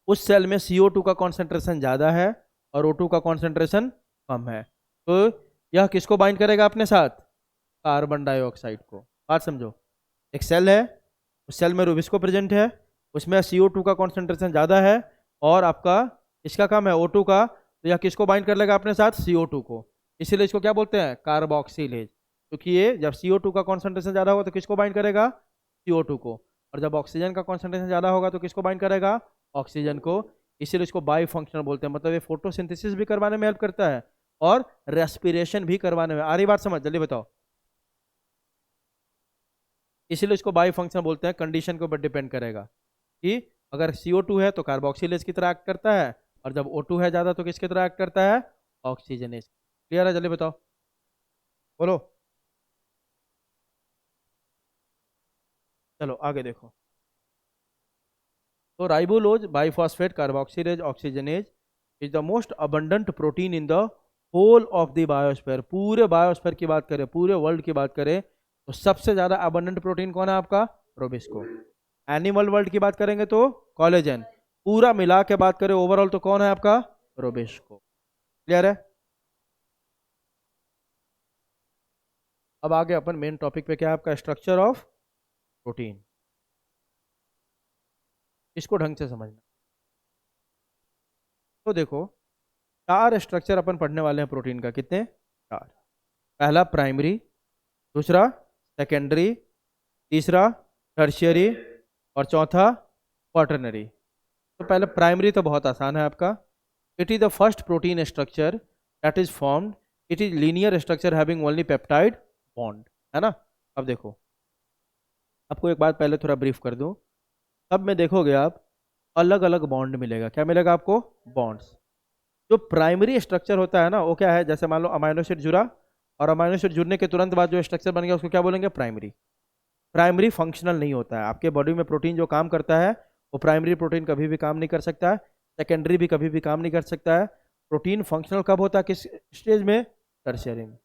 उस सेल में CO2 का कॉन्सेंट्रेशन ज़्यादा है और O2 का कॉन्सेंट्रेशन कम है, तो यह किसको बाइंड करेगा अपने साथ? कार्बन डाइऑक्साइड को। बात समझो, एक सेल है, उस सेल में रूबिस्को प्रेजेंट है, उसमें CO2 का कॉन्सेंट्रेशन ज़्यादा है और आपका इसका कम है O2 का, तो यह किसको बाइंड कर लेगा अपने साथ? CO2 को। इसीलिए इसको क्या बोलते हैं? कार्बोक्सिलेज। क्योंकि ये जब CO2 का कॉन्सेंट्रेशन ज़्यादा होगा तो किसको बाइंड करेगा? CO2 को। और जब ऑक्सीजन का कॉन्सेंट्रेशन ज़्यादा होगा तो किसको बाइंड करेगा? ऑक्सीजन को। इसीलिए इसको बाई फंक्शनल बोलते हैं। मतलब ये फोटोसिंथेसिस भी करवाने में हेल्प करता है और रेस्पिरेशन भी करवाने में। आ रही बात समझ? जल्दी बताओ। इसीलिए इसको बाई फंक्शनल बोलते हैं। कंडीशन के ऊपर डिपेंड करेगा कि अगर CO2 है तो कार्बोक्सिलेज की तरह एक्ट करता है, और जब O2 है ज़्यादा तो किसकी तरह एक्ट करता है? ऑक्सीजनेज। क्लियर है? जल्दी बताओ, बोलो। चलो आगे देखो। तो ribulose, biphosphate, carboxylase, oxygenase is the most abundant protein in the whole of the biosphere. पूरे बायोस्फीयर की बात करें, पूरे वर्ल्ड की बात करें, तो सबसे ज्यादा अबंडेंट प्रोटीन कौन है आपका? रूबिस्को। एनिमल वर्ल्ड की बात करेंगे तो कोलेजन। पूरा मिला के बात करें ओवरऑल तो कौन है आपका? रूबिस्को। क्लियर है? अब आगे अपन मेन टॉपिक पे क्या है आपका? Structure of protein. इसको ढंग से समझना। तो देखो, 4 स्ट्रक्चर अपन पढ़ने वाले हैं प्रोटीन का। कितने? 4। पहला प्राइमरी, दूसरा सेकेंडरी, तीसरा टर्शियरी और चौथा क्वाटरनरी। तो पहले प्राइमरी तो बहुत आसान है आपका। It is the first protein structure that is formed. It is linear structure having only peptide bond, है ना? अब देखो, आपको एक बात पहले थोड़ा ब्रीफ कर दूं। सब में देखोगे आप अलग अलग बॉन्ड मिलेगा। क्या मिलेगा आपको? बॉन्ड्स। जो प्राइमरी स्ट्रक्चर होता है ना, वो क्या है? जैसे मान लो अमाइनो एसिड जुड़ा, और अमाइनो एसिड जुड़ने के तुरंत बाद जो स्ट्रक्चर बन गया उसको क्या बोलेंगे? प्राइमरी। प्राइमरी फंक्शनल नहीं होता है। आपके बॉडी में प्रोटीन जो काम करता है वो प्राइमरी प्रोटीन कभी भी काम नहीं कर सकता है, सेकेंडरी भी कभी भी काम नहीं कर सकता है। प्रोटीन फंक्शनल कब होता है? किस स्टेज में? टर्शियरी में।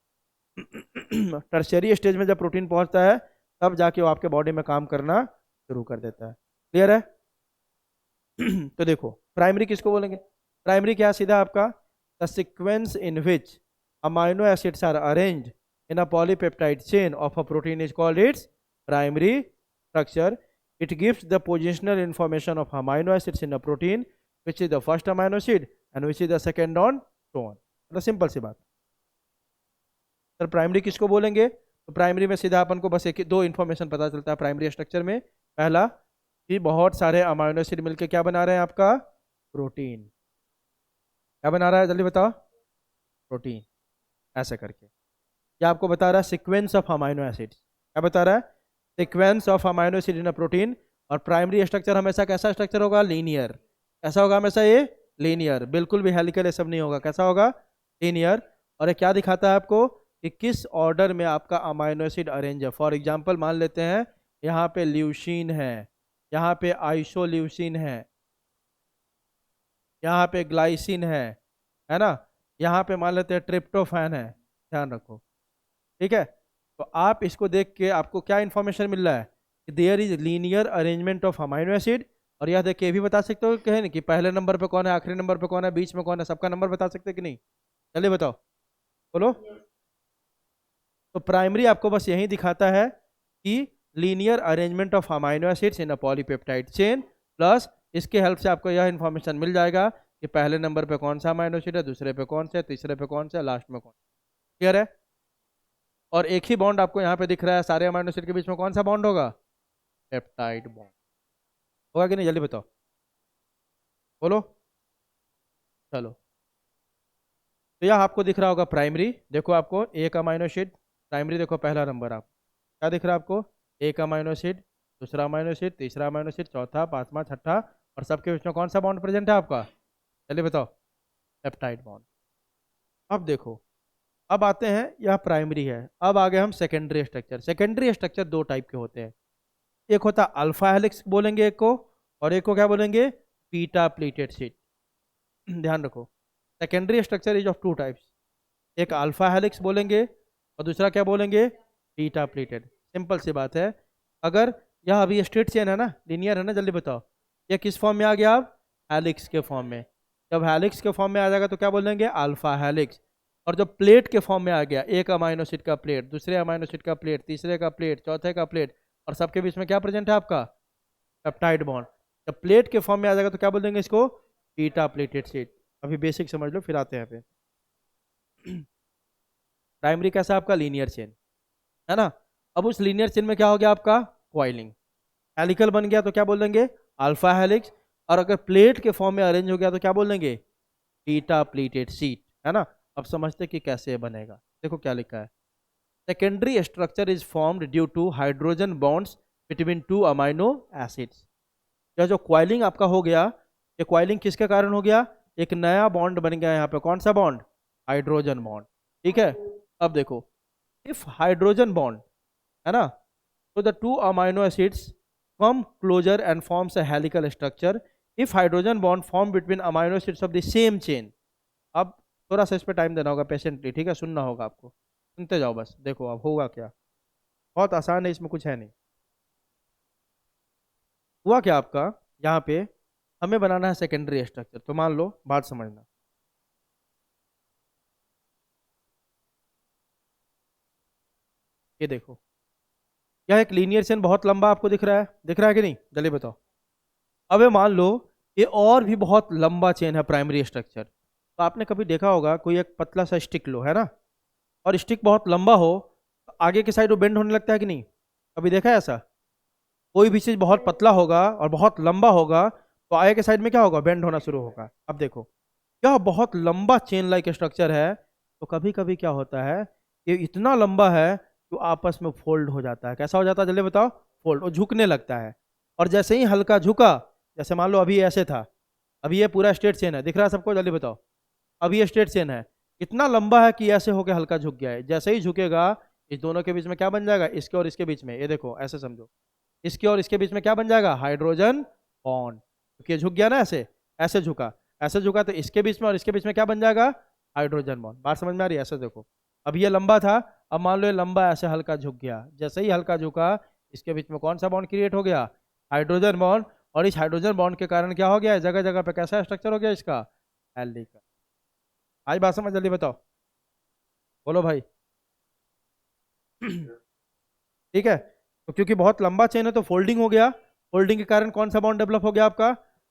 टर्शियरी स्टेज में जब प्रोटीन पहुंचता है तब जाके वो आपके बॉडी में काम करना शुरू कर देता है। क्लियर है? तो देखो, प्राइमरी किसको बोलेंगे? प्राइमरी क्या? सीधा आपका the sequence in which amino acids are arranged in a polypeptide chain of a protein is called its primary structure. It gives the positional information of amino acids in a protein, which is the first amino acid and which is the second on so on. मतलब सिंपल सी बात. सर प्राइमरी किसको बोलेंगे? तो प्राइमरी में सीधा अपन को बस एक दो इन्फॉर्मेशन पता चलता है प्राइमरी स्ट्रक्चर में. पहला कि बहुत सारे अमाइनो एसिड मिलके क्या बना रहे हैं आपका प्रोटीन. क्या बना रहा है जल्दी बताओ? प्रोटीन. ऐसा करके क्या आपको बता रहा है सीक्वेंस ऑफ अमाइनो एसिड्स. क्या बता रहा है? Sequence of amino acid in a protein. और प्राइमरी स्ट्रक्चर हमेशा कैसा स्ट्रक्चर होगा? लीनियर. कैसा होगा हमेशा? ये लीनियर. बिल्कुल भी हेलिकल ये सब नहीं होगा. कैसा होगा? लीनियर. और ये क्या दिखाता है आपको कि किस ऑर्डर में आपका अमाइनो एसिड अरेंज है. फॉर एग्जांपल मान लेते हैं यहाँ पे ल्यूसीन है, यहाँ पे आइसोल्यूसीन है, यहाँ पे ग्लाइसिन है ना, यहाँ पे मान लेते हैं ट्रिप्टोफैन है. ध्यान रखो. ठीक है. तो आप इसको देख के आपको क्या इंफॉर्मेशन मिल रहा है कि there is linear arrangement of amino acid. और यह देख के ये भी बता सकते हो कहे नहीं कि पहले नंबर पे कौन है, आखिरी नंबर पे कौन है, बीच में कौन है, सबका नंबर बता सकते कि नहीं? चलिए बताओ. बोलो. तो प्राइमरी आपको बस यही दिखाता है कि linear arrangement of amino acids in a polypeptide chain, plus इसके हेल्प से आपको यह इंफॉर्मेशन मिल जाएगा कि पहले नंबर पे कौन सा अमाइनो एसिड है, दूसरे पे कौन सा है, तीसरे पे कौन सा है, लास्ट में कौन. क्लियर है? और एक ही बॉन्ड आपको यहाँ पे दिख रहा है. सारे अमाइनो एसिड के बीच में कौन सा बॉन्ड होगा? Peptide bond. होगा कि नहीं? जल्दी बताओ. बोलो. चलो. तो यह आपको दिख रहा होगा प्राइमरी. देखो आपको एक अमाइनो एसिड प्राइमरी. देखो पहला नंबर आप क्या दिख रहा है आपको? एक अमाइनो एसिड, दूसरा अमाइनो एसिड, तीसरा अमाइनो एसिड, चौथा, पांचवा, छठा, और सबके बीच में कौन सा बॉन्ड प्रेजेंट है आपका? चलिए बताओ. Peptide bond. अब देखो, अब आते हैं, यह प्राइमरी है. अब आगे हम सेकेंडरी स्ट्रक्चर. सेकेंडरी स्ट्रक्चर दो टाइप के होते हैं. एक होता है अल्फा हेलिक्स बोलेंगे एक को, और एक को क्या बोलेंगे? Beta pleated sheet. ध्यान रखो. Secondary structure is of two types. एक अल्फा हेलिक्स बोलेंगे और दूसरा क्या बोलेंगे? Beta pleated. सिंपल सी बात है. अगर यह अभी स्ट्रेट चेन है ना, लीनियर है ना, जल्दी बताओ ये किस फॉर्म में आ गया? आप हेलिक्स के फॉर्म में. जब हेलिक्स के फॉर्म में आ जाएगा तो क्या बोलेंगे? Alpha helix. और जब प्लेट के फॉर्म में आ गया, एक अमाइनो एसिड का प्लेट, दूसरे अमाइनो एसिड का प्लेट, तीसरे का प्लेट, चौथे का प्लेट, और सबके बीच में क्या प्रेजेंट है आपका? Peptide bond. जब प्लेट के फॉर्म में आ जाएगा तो क्या बोल देंगे इसको? Beta pleated sheet. अभी बेसिक समझ लो, फिर आते हैं पे. प्राइमरी कैसा आपका? लीनियर चेन है ना. अब उस लीनियर चेन में क्या हो गया आपका? कॉइलिंग. हेलिकल बन गया तो क्या बोल देंगे? Alpha helix. और अगर प्लेट के फॉर्म में अरेंज हो गया तो क्या बोल देंगे? Beta pleated sheet. है ना. अब समझते कि कैसे बनेगा. देखो क्या लिखा है. Secondary structure is formed due to hydrogen bonds between two amino acids. यह जो क्वाइलिंग आपका हो गया, ये क्वाइलिंग किसके कारण हो गया? एक नया बॉन्ड बन गया यहाँ पे. कौन सा बॉन्ड? Hydrogen bond. ठीक है. अब देखो, इफ हाइड्रोजन बॉन्ड है ना, तो the two amino acids come closer and forms a helical structure. If hydrogen bond form between amino acids of the same chain. अब थोड़ा सा इस पर टाइम देना होगा पेशेंटली. ठीक है. सुनना होगा आपको. सुनते जाओ बस. देखो अब होगा क्या. बहुत आसान है, इसमें कुछ है नहीं. हुआ क्या आपका यहाँ पे, हमें बनाना है सेकेंडरी स्ट्रक्चर. तो मान लो, बात समझना. ये देखो, यह एक लीनियर चेन बहुत लंबा आपको दिख रहा है. दिख रहा है कि नहीं? जल्दी बताओ. अब ये मान लो ये और भी बहुत लंबा चेन है प्राइमरी स्ट्रक्चर. तो आपने कभी देखा होगा कोई एक पतला सा स्टिक लो है ना, और स्टिक बहुत लंबा हो तो आगे की साइड वो बेंड होने लगता है कि नहीं? कभी देखा है ऐसा? कोई भी चीज़ बहुत पतला होगा और बहुत लंबा होगा तो आगे के साइड में क्या होगा? बेंड होना शुरू होगा. अब देखो, यह बहुत लंबा चेन लाइक स्ट्रक्चर है. तो कभी कभी क्या होता है, ये इतना लंबा है तो आपस में फोल्ड हो जाता है. कैसा हो जाता है? जल्दी बताओ. फोल्ड. और झुकने लगता है. और जैसे ही हल्का झुका, जैसे मान लो अभी ऐसे था, अभी ये पूरा स्ट्रेट चेन है. दिख रहा है सबको? जल्दी बताओ. अभी ये स्ट्रेट चेन है, इतना लंबा है कि ऐसे होकर हल्का झुक गया है. जैसे ही झुकेगा, इस दोनों के बीच में क्या बन जाएगा? इसके और इसके बीच में, ये देखो ऐसे समझो, इसके और इसके बीच में क्या बन जाएगा? Hydrogen bond. क्योंकि झुक गया ना, ऐसे ऐसे झुका, ऐसे झुका, तो इसके बीच में और इसके बीच में क्या बन जाएगा? Hydrogen bond. बात समझ में आ रही है? ऐसे देखो, अब ये लंबा था, अब मान लो ये लंबा ऐसे हल्का झुक गया. जैसे ही हल्का झुका, इसके बीच में कौन सा बॉन्ड क्रिएट हो गया? Hydrogen bond. और इस हाइड्रोजन बॉन्ड के कारण क्या हो गया? जगह जगह पे कैसा स्ट्रक्चर हो गया इसका? हेलिकल. आज बात समझ जल्दी बताओ, बोलो भाई। ठीक है, तो क्योंकि बहुत लंबा चेन है तो फोल्डिंग हो गया, फोल्डिंग के कारण कौन सा बॉन्ड डेवलप हो गया आपका,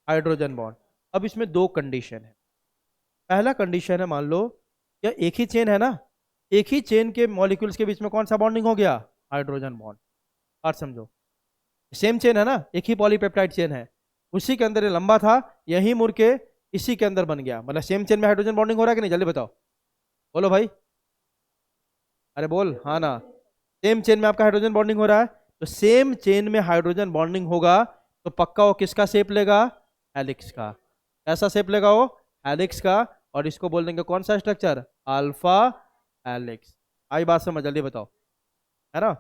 हाइड्रोजन बॉन्ड। अब इसमें दो कंडीशन है। पहला कंडीशन है, मान लो या एक ही चेन है ना, एक ही चेन के मॉलिक्यूल्स के बीच में कौन सा बॉन्डिंग हो गया, हाइड्रोजन बॉन्ड। बात समझो, सेम चेन है ना, एक ही पॉलीपेप्टाइड चेन है, उसी के अंदर ये लंबा था, यही मुड़ के इसी के अंदर बन गया, मतलब सेम चेन में हाइड्रोजन बॉन्डिंग हो रहा है कि नहीं, जल्दी बताओ, बोलो भाई, अरे बोल हाँ ना। सेम चेन में आपका हाइड्रोजन बॉन्डिंग हो रहा है, तो सेम चेन में हाइड्रोजन बॉन्डिंग होगा तो पक्का वो किसका शेप लेगा, हेलिक्स का। कैसा शेप लेगा वो, हेलिक्स का। और इसको बोल देंगे कौन सा स्ट्रक्चर, अल्फा हेलिक्स। आई बात समझ, जल्दी बताओ, है ना।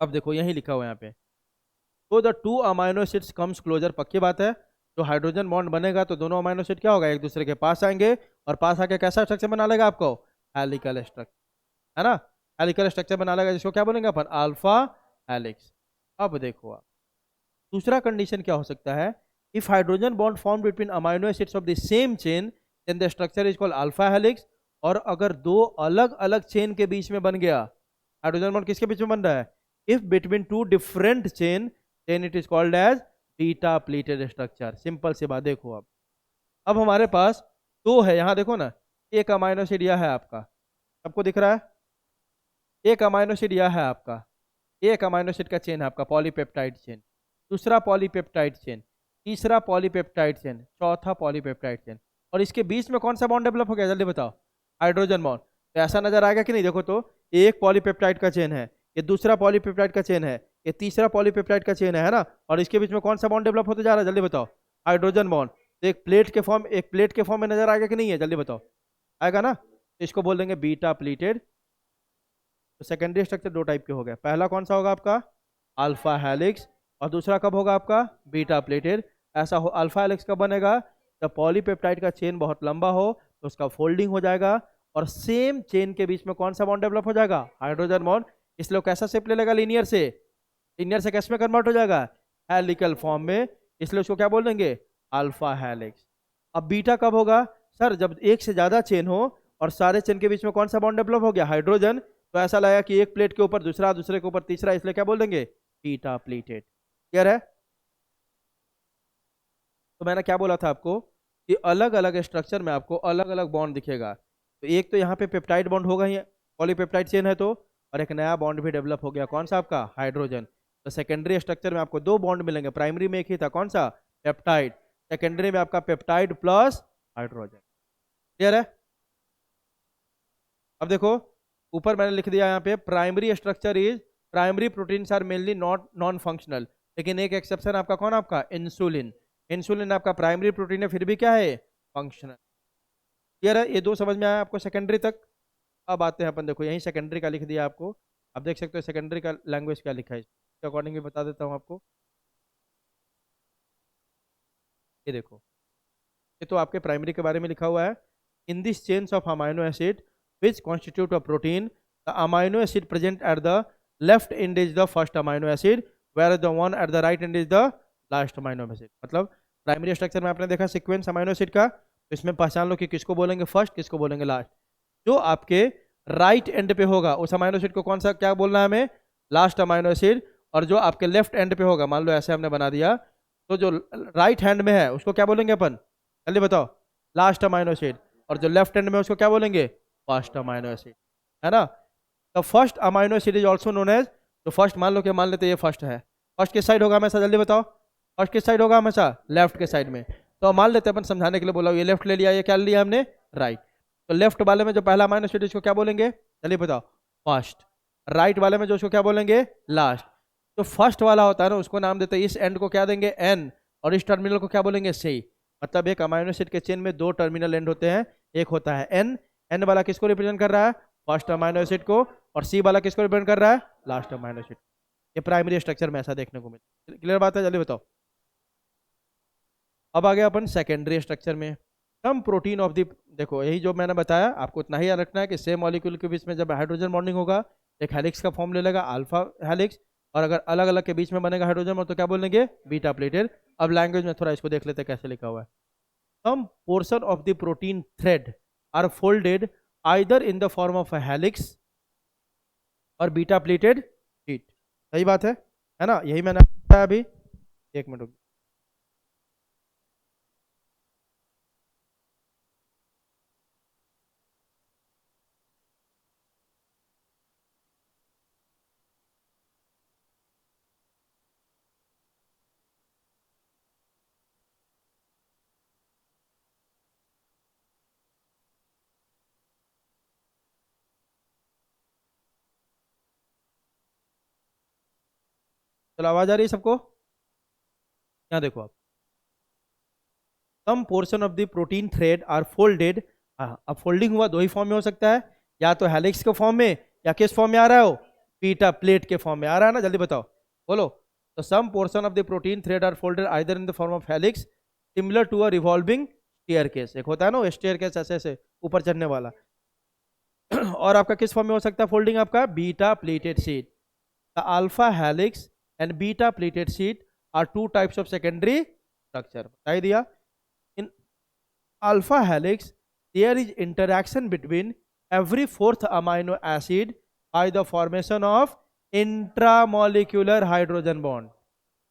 अब देखो यही लिखा हुआ है यहाँ पे, तो the two amino acids comes closer, पक्की बात है, जो हाइड्रोजन बॉन्ड बनेगा तो दोनों अमाइनो एसिड क्या होगा, एक दूसरे के पास आएंगे, और पास आके कैसा स्ट्रक्चर बना लेगा आपको, हेलिकल स्ट्रक्चर, है ना। हेलिकल स्ट्रक्चर बना लेगा जिसको क्या बोलेंगे अपन, अल्फा हेलिक्स। अब देखो आप, दूसरा कंडीशन क्या हो सकता है, if hydrogen bond form between amino acids of the same chain then the structure is called alpha helix. और अगर दो अलग अलग चेन के बीच में बन गया, हाइड्रोजन बॉन्ड किसके बीच में बन रहा है, if between two different chain then it is called as beta pleated structure. Simple सी बात, देखो अब हमारे पास दो है, यहां देखो ना, एक अमाइनो एसिड यह है आपका, सबको दिख रहा है, एक अमाइनो एसिड यह है आपका, एक अमाइनो एसिड का चेन है आपका पॉलीपेप्टाइड चेन, दूसरा पॉलीपेप्टाइड चेन, तीसरा पॉलीपेप्टाइड चेन, चौथा पॉलीपेप्टाइड चेन, और इसके बीच में कौन सा बॉन्ड डेवलप हो गया, जल्दी बताओ, हाइड्रोजन बॉन्ड। तो ऐसा नजर आएगा कि नहीं, देखो तो एक पॉलीपेप्टाइड का चेन है, ये दूसरा पॉलीपेप्टाइड का चेन है, ये तीसरा पॉलीपेप्टाइड का चेन है ना, और इसके बीच में कौन सा बॉन्ड डेवलप होते जा रहा है, जल्दी बताओ, हाइड्रोजन बॉन्ड। तो एक प्लेट के फॉर्म में नजर आएगा कि नहीं है, जल्दी बताओ, आएगा ना। तो इसको बोल देंगे बीटा प्लेटेड। तो सेकेंडरी स्ट्रक्चर दो टाइप के हो गए, पहला कौन सा होगा आपका, अल्फा हेलिक्स, और दूसरा कब होगा आपका, बीटा प्लेटेड। ऐसा हो, अल्फा हेलिक्स कब बनेगा, जब पॉलीपेप्टाइड का चेन बहुत लंबा हो तो उसका फोल्डिंग हो जाएगा, और सेम चेन के बीच में कौन सा बॉन्ड डेवलप हो जाएगा, हाइड्रोजन बॉन्ड। इसलिए वो कैसा शेप ले लेगा, लीनियर से, लीनियर से कैसे में कन्वर्ट हो जाएगा, हेलिकल फॉर्म में, इसलिए उसको क्या बोल देंगे, अल्फा हेलिक्स। अब बीटा कब होगा, सर जब एक से ज्यादा चेन हो और सारे चेन के बीच में कौन सा बॉन्ड डेवलप हो गया, हाइड्रोजन, तो ऐसा लगेगा कि एक प्लेट के ऊपर दूसरा, दूसरे के ऊपर तीसरा, इसलिए क्या बोल देंगे, बीटा प्लेटेड। क्लियर है। तो मैंने क्या बोला था आपको कि अलग अलग स्ट्रक्चर में आपको अलग अलग बॉन्ड दिखेगा, तो एक तो यहाँ पे पेप्टाइड बॉन्ड होगा ही, पॉलीपेप्टाइड चेन है तो, और एक नया बॉन्ड भी डेवलप हो गया, कौन सा आपका, हाइड्रोजन। तो सेकेंडरी स्ट्रक्चर में आपको दो बॉन्ड मिलेंगे, प्राइमरी में एक ही था, कौन सा, पेप्टाइड, सेकेंडरी में आपका पेप्टाइड प्लस हाइड्रोजन। क्लियर है। अब देखो ऊपर मैंने लिख दिया यहाँ पे, primary structure is, primary proteins are mainly not non functional, लेकिन एक एक्सेप्शन आपका कौन, आपका इंसुलिन। इंसुलिन आपका प्राइमरी प्रोटीन है, फिर भी क्या है, फंक्शनल। क्लियर है, ये दो समझ में आया आपको सेकेंडरी तक। अब आते हैं अपन, देखो यही सेकेंडरी का लिख दिया आपको, अब देख सकते हो सेकेंडरी का लैंग्वेज क्या लिखा है, इसके अकॉर्डिंग भी बता देता हूँ आपको। ये देखो, ये तो आपके प्राइमरी के बारे में लिखा हुआ है, in this chains of amino acid which constitute a protein, the amino acid present at the left end is the first amino acid, whereas the one at the right end is the last amino acid। मतलब प्राइमरी स्ट्रक्चर में आपने देखा सीक्वेंस अमाइनो एसिड का, तो इसमें पहचान लो कि किसको बोलेंगे फर्स्ट, किसको बोलेंगे लास्ट। जो आपके राइट एंड पे होगा उस अमाइनो एसिड को कौन सा क्या बोलना है हमें, लास्ट अमाइनो एसिड। और जो आपके लेफ्ट एंड पे होगा, मान लो ऐसे हमने बना दिया, तो जो राइट हैंड में है उसको क्या बोलेंगे अपन, जल्दी बताओ, लास्ट अमाइनो एसिड। और जो लेफ्ट हैंड में उसको क्या बोलेंगे, फर्स्ट अमाइनो एसिड, है ना। तो first amino acid is also known as, तो फर्स्ट मान लो कि मान लेते ये फर्स्ट है, फर्स्ट किस साइड होगा हमेशा, जल्दी बताओ, फर्स्ट किस साइड होगा हमेशा, लेफ्ट के साइड में। तो मान लेते हैं अपन समझाने के लिए बोला, ये लेफ्ट ले लिया, ये क्या लिया हमने, राइट। तो लेफ्ट वाले में जो पहला अमाइनो एसिड इसको क्या बोलेंगे, जल्दी बताओ, फर्स्ट। राइट वाले में जो उसको क्या बोलेंगे, लास्ट। तो फर्स्ट वाला होता है ना, उसको नाम देते हैं, इस एंड को क्या देंगे, एन, और इस टर्मिनल को क्या बोलेंगे, सी। मतलब एक अमाइनो एसिड के चेन में दो टर्मिनल एंड होते हैं, एक होता है एन, एन वाला किसको रिप्रेजेंट कर रहा है, फर्स्ट अमाइनो एसिड को, और सी वाला किसको रिप्रेजेंट कर रहा है, लास्ट अमाइनो एसिड। ये प्राइमरी स्ट्रक्चर में ऐसा देखने को मिलता है। क्लियर बात है, जल्दी बताओ। अब आ गया अपन सेकेंडरी स्ट्रक्चर में, सम प्रोटीन ऑफ द, देखो यही जो मैंने बताया आपको इतना ही याद रखना है कि सेम मॉलिक्यूल के बीच में जब हाइड्रोजन बॉन्डिंग होगा एक हेलिक्स का फॉर्म ले लेगा, अल्फा हेलिक्स, और अगर अलग अलग के बीच में बनेगा हाइड्रोजन बॉन्ड तो क्या बोलेंगे, बीटा प्लेटेड। अब लैंग्वेज में थोड़ा इसको देख लेते हैं कैसे लिखा हुआ है। some portion of the protein thread are folded either in the form of a helix और बीटा प्लेटेड शीट। सही बात है ना, यही मैंने बताया अभी। एक मिनट रुकिए। चलो आवाज आ रही है सबको? यहाँ देखो आप, some portion of the protein thread are folded. अब फोल्डिंग हुआ दो ही फॉर्म में हो सकता है, या तो हेलिक्स के फॉर्म में, या किस फॉर्म में आ रहा है वो, बीटा प्लेट के फॉर्म में आ रहा है ना, जल्दी बताओ, बोलो। तो some portion of the protein thread are folded either in the form of helix similar to a revolving staircase. एक होता है ना स्टेयरकेस, ऐसे ऐसे ऊपर चढ़ने वाला। और आपका किस फॉर्म में हो सकता है फोल्डिंग? आपका beta pleated sheet. The alpha helix and beta pleated sheet are two types of secondary structure. बता ही दिया। इन alpha helix there is interaction between every fourth amino acid by the formation of intramolecular hydrogen bond।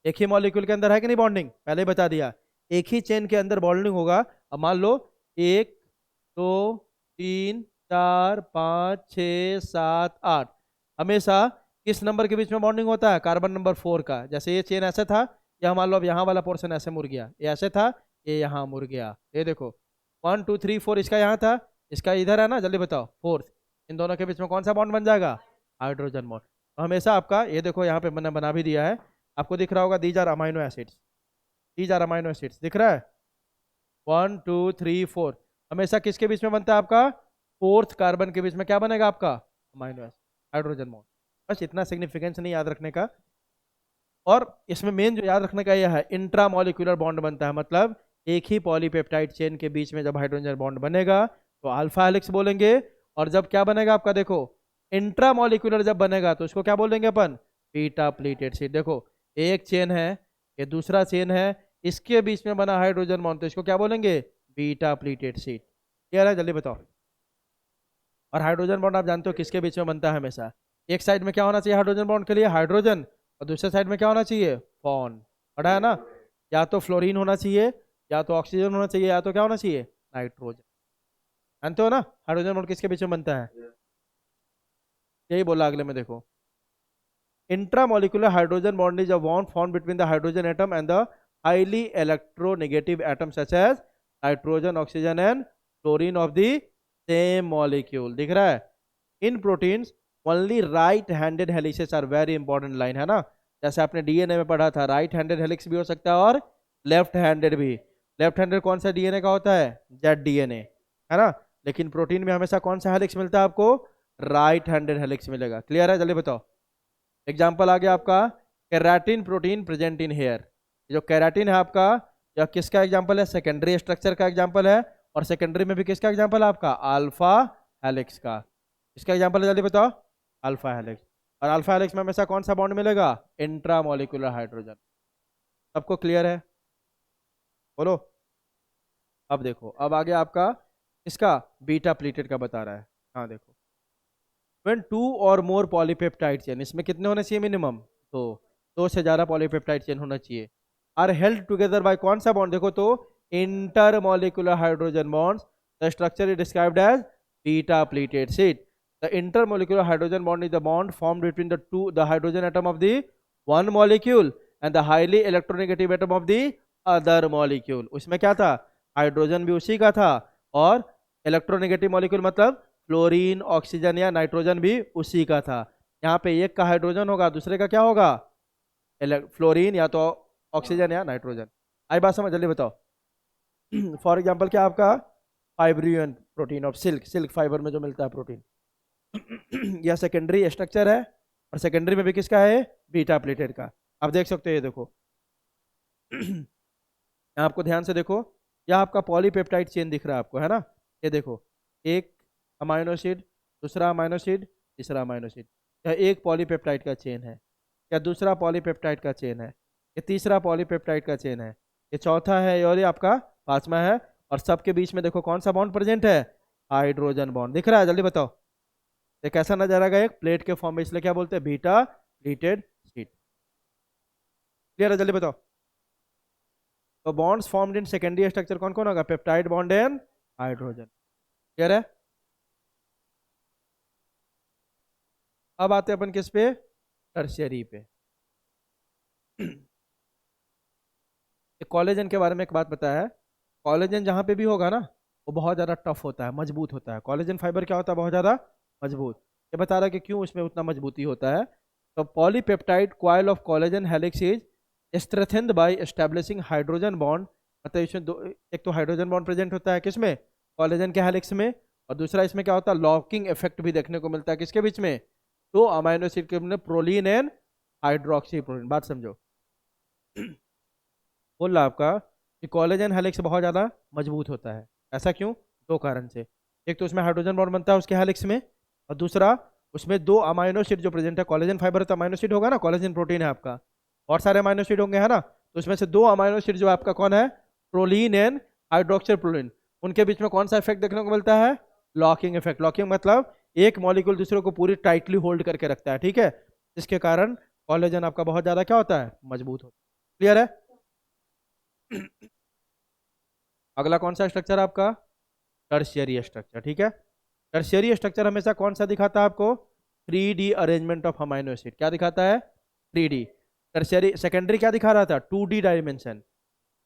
एक ही मॉलिक्यूल के अंदर है कि नहीं बॉन्डिंग, पहले ही बता दिया, एक ही चेन के अंदर बॉन्डिंग होगा। अब मान लो 1 2 3 4 5 6 7 8, हमेशा किस नंबर के बीच में बॉन्डिंग होता है? कार्बन नंबर 4 का। जैसे ये चेन ऐसे था, या मान लो अब यहाँ वाला पोर्शन ऐसे मुड़ गया, ये ऐसे था, ये यहाँ मुड़ गया। ये देखो 1 2 3 4 इसका यहाँ था, इसका इधर है ना, जल्दी बताओ फोर्थ, इन दोनों के बीच में कौन सा बॉन्ड बन जाएगा? Hydrogen bond. तो हमेशा आपका ये देखो यहाँ पे मैंने बना भी दिया है, आपको दिख रहा होगा, these are amino acids, these are amino acids, दिख रहा है 1 2 3 4। हमेशा किसके बीच में बनता है आपका? फोर्थ कार्बन के बीच में क्या बनेगा आपका? Amino acid, hydrogen bond. बस इतना सिग्निफिकेंस नहीं याद रखने का। और इसमें मेन जो याद रखने का यह है, इंट्रामोलिकुलर बॉन्ड बनता है, मतलब एक ही पॉलीपेप्टाइड चेन के बीच में जब हाइड्रोजन बॉन्ड बनेगा तो अल्फा हेलिक्स बोलेंगे। और जब क्या बनेगा आपका, देखो इंट्रामोलिकुलर जब बनेगा तो उसको क्या बोलेंगे अपन? Beta pleated sheet. देखो एक चेन है, ये दूसरा चेन है, इसके बीच में बना हाइड्रोजन बॉन्ड, तो इसको क्या बोलेंगे? Beta pleated sheet. क्लियर है? जल्दी बताओ। और हाइड्रोजन बॉन्ड आप जानते हो किसके बीच में बनता है हमेशा? एक साइड में क्या होना चाहिए हाइड्रोजन बॉन्ड के लिए? हाइड्रोजन। और दूसरे साइड में क्या होना चाहिए? बॉन्ड। पढ़ा है ना? या तो फ्लोरीन होना चाहिए, या तो ऑक्सीजन होना चाहिए, या तो क्या होना चाहिए? नाइट्रोजन। जानते हो ना हाइड्रोजन बॉन्ड किसके बीच में बनता है? यही बोला अगले में, देखो intramolecular hydrogen bond is a bond form between the hydrogen atom and the highly electronegative atom such as nitrogen, oxygen and fluorine of the same molecule. दिख रहा है? In proteins only right handed helices are very important line, है ना? जैसे आपने डीएनए में पढ़ा था, राइट हैंडेड हेलिक्स भी हो सकता है और लेफ्ट हैंडेड भी। लेफ्ट हैंडेड कौन सा डीएनए का होता है? जेड डीएनए, है ना? लेकिन प्रोटीन में हमेशा कौन सा हेलिक्स मिलता है आपको? राइट हैंडेड हेलिक्स मिलेगा। क्लियर है? जल्दी बताओ। एग्जाम्पल आ गया आपका, keratin protein present in hair. जो केराटिन है आपका, यह किसका एग्जाम्पल है? सेकेंडरी स्ट्रक्चर का एग्जाम्पल है। और सेकेंडरी में भी किसका एग्जाम्पल है आपका? अल्फा हेलिक्स का। इसका एग्जाम्पल है, जल्दी बताओ। Alpha helix. और अल्फा हेलिक्स में हमेशा कौन सा बॉन्ड मिलेगा? Intramolecular hydrogen. सबको क्लियर है? बोलो। अब देखो, अब आगे आपका इसका बीटा प्लेटेड का बता रहा है। हाँ देखो, व्हेन टू और मोर पॉलीपेप्टाइड चेन, इसमें कितने होने चाहिए मिनिमम? दो से ज्यादा पॉलीपेप्टाइड चेन होना चाहिए। आर हेल्ड टुगेदर बाय कौन सा बॉन्ड? देखो तो intermolecular hydrogen bonds. The structure is described as beta pleated sheet. The intermolecular hydrogen bond is the bond formed between the hydrogen atom of the one molecule and the highly electronegative atom of the other molecule। उसमें क्या था? हाइड्रोजन भी उसी का था, और इलेक्ट्रोनेगेटिव मॉलिक्यूल मतलब फ्लोरीन, ऑक्सीजन या नाइट्रोजन भी उसी का था। यहाँ पे एक का हाइड्रोजन होगा, दूसरे का क्या होगा? फ्लोरीन या तो ऑक्सीजन या नाइट्रोजन। आई बात समझ? जल्दी बताओ। फॉर एग्जाम्पल क्या आपका? Fibroin protein of silk, silk fibre में जो मिलता है प्रोटीन, यह सेकेंडरी स्ट्रक्चर है। और सेकेंडरी में भी किसका है? बीटा प्लेटेड का। आप देख सकते हो, ये देखो यहाँ आपको ध्यान से देखो, यह आपका पॉलीपेप्टाइड चेन दिख रहा है आपको, है ना? ये देखो, एक अमाइनो एसिड, दूसरा अमाइनो एसिड, तीसरा अमाइनो एसिड। यह एक पॉलीपेप्टाइड का चेन है, या दूसरा पॉलीपेप्टाइड का चेन है, ये तीसरा पॉलीपेप्टाइड का चेन है, ये चौथा है, और ये आपका पांचवा है। और सबके बीच में देखो कौन सा बॉन्ड प्रेजेंट है, हाइड्रोजन बॉन्ड। दिख रहा है, जल्दी बताओ ये कैसा नजर आएगा, एक प्लेट के फॉर्म में, इसलिए क्या बोलते हैं, बीटा प्लीटेड शीट। क्लियर है, जल्दी बताओ। तो bonds formed in secondary structure कौन कौन होगा, peptide bond and hydrogen. Clear है। अब आते हैं अपन किस पे, टर्शियरी पे। कॉलेजन के बारे में एक बात पता है, कॉलेजन जहाँ पे भी होगा ना वो बहुत ज़्यादा टफ होता है, मजबूत होता है। कॉलेजन फाइबर क्या होता है, बहुत ज़्यादा मजबूत। ये बता रहा है कि क्यों उसमें उतना मजबूती होता है। तो polypeptide coil of collagen helix is strengthened by establishing hydrogen bond. मतलब इसमें दो, एक तो हाइड्रोजन बॉन्ड प्रेजेंट होता है किसमें, कॉलेजन के हेलिक्स में, और दूसरा इसमें क्या होता है, लॉकिंग इफेक्ट भी देखने को मिलता है किसके बीच में, तो अमाइनो एसिड के में, प्रोलीन एंड हाइड्रोक्सी प्रोलीन। बात समझो। बोल रहा आपका कि कोलेजन हेलिक्स बहुत ज़्यादा मजबूत होता है। ऐसा क्यों, दो कारण से। एक तो उसमें हाइड्रोजन बॉन्ड बनता है उसके हेलिक्स में, और दूसरा उसमें दो अमाइनो एसिड जो प्रेजेंट है, कोलेजन फाइबर तो अमाइनो एसिड होगा ना, कोलेजन प्रोटीन है आपका, और सारे अमाइनो एसिड होंगे है ना, तो उसमें से दो अमाइनो एसिड जो आपका कौन है, प्रोलीन एंड हाइड्रोक्सी प्रोलीन, उनके बीच में कौन सा इफेक्ट देखने को मिलता है, लॉकिंग इफेक्ट। लॉकिंग मतलब एक मॉलिक्यूल दूसरे को पूरी टाइटली होल्ड करके रखता है, ठीक है, जिसके कारण कोलेजन आपका बहुत ज़्यादा क्या होता है, मजबूत होता है। क्लियर है। अगला कौन सा स्ट्रक्चर आपका, टर्शियरी स्ट्रक्चर। ठीक है, टर्शियरी स्ट्रक्चर हमेशा कौन सा दिखाता है आपको, 3D arrangement of amino acid. क्या दिखाता है, 3D। टर्शियरी, सेकेंडरी क्या दिखा रहा था, 2D डायमेंशन।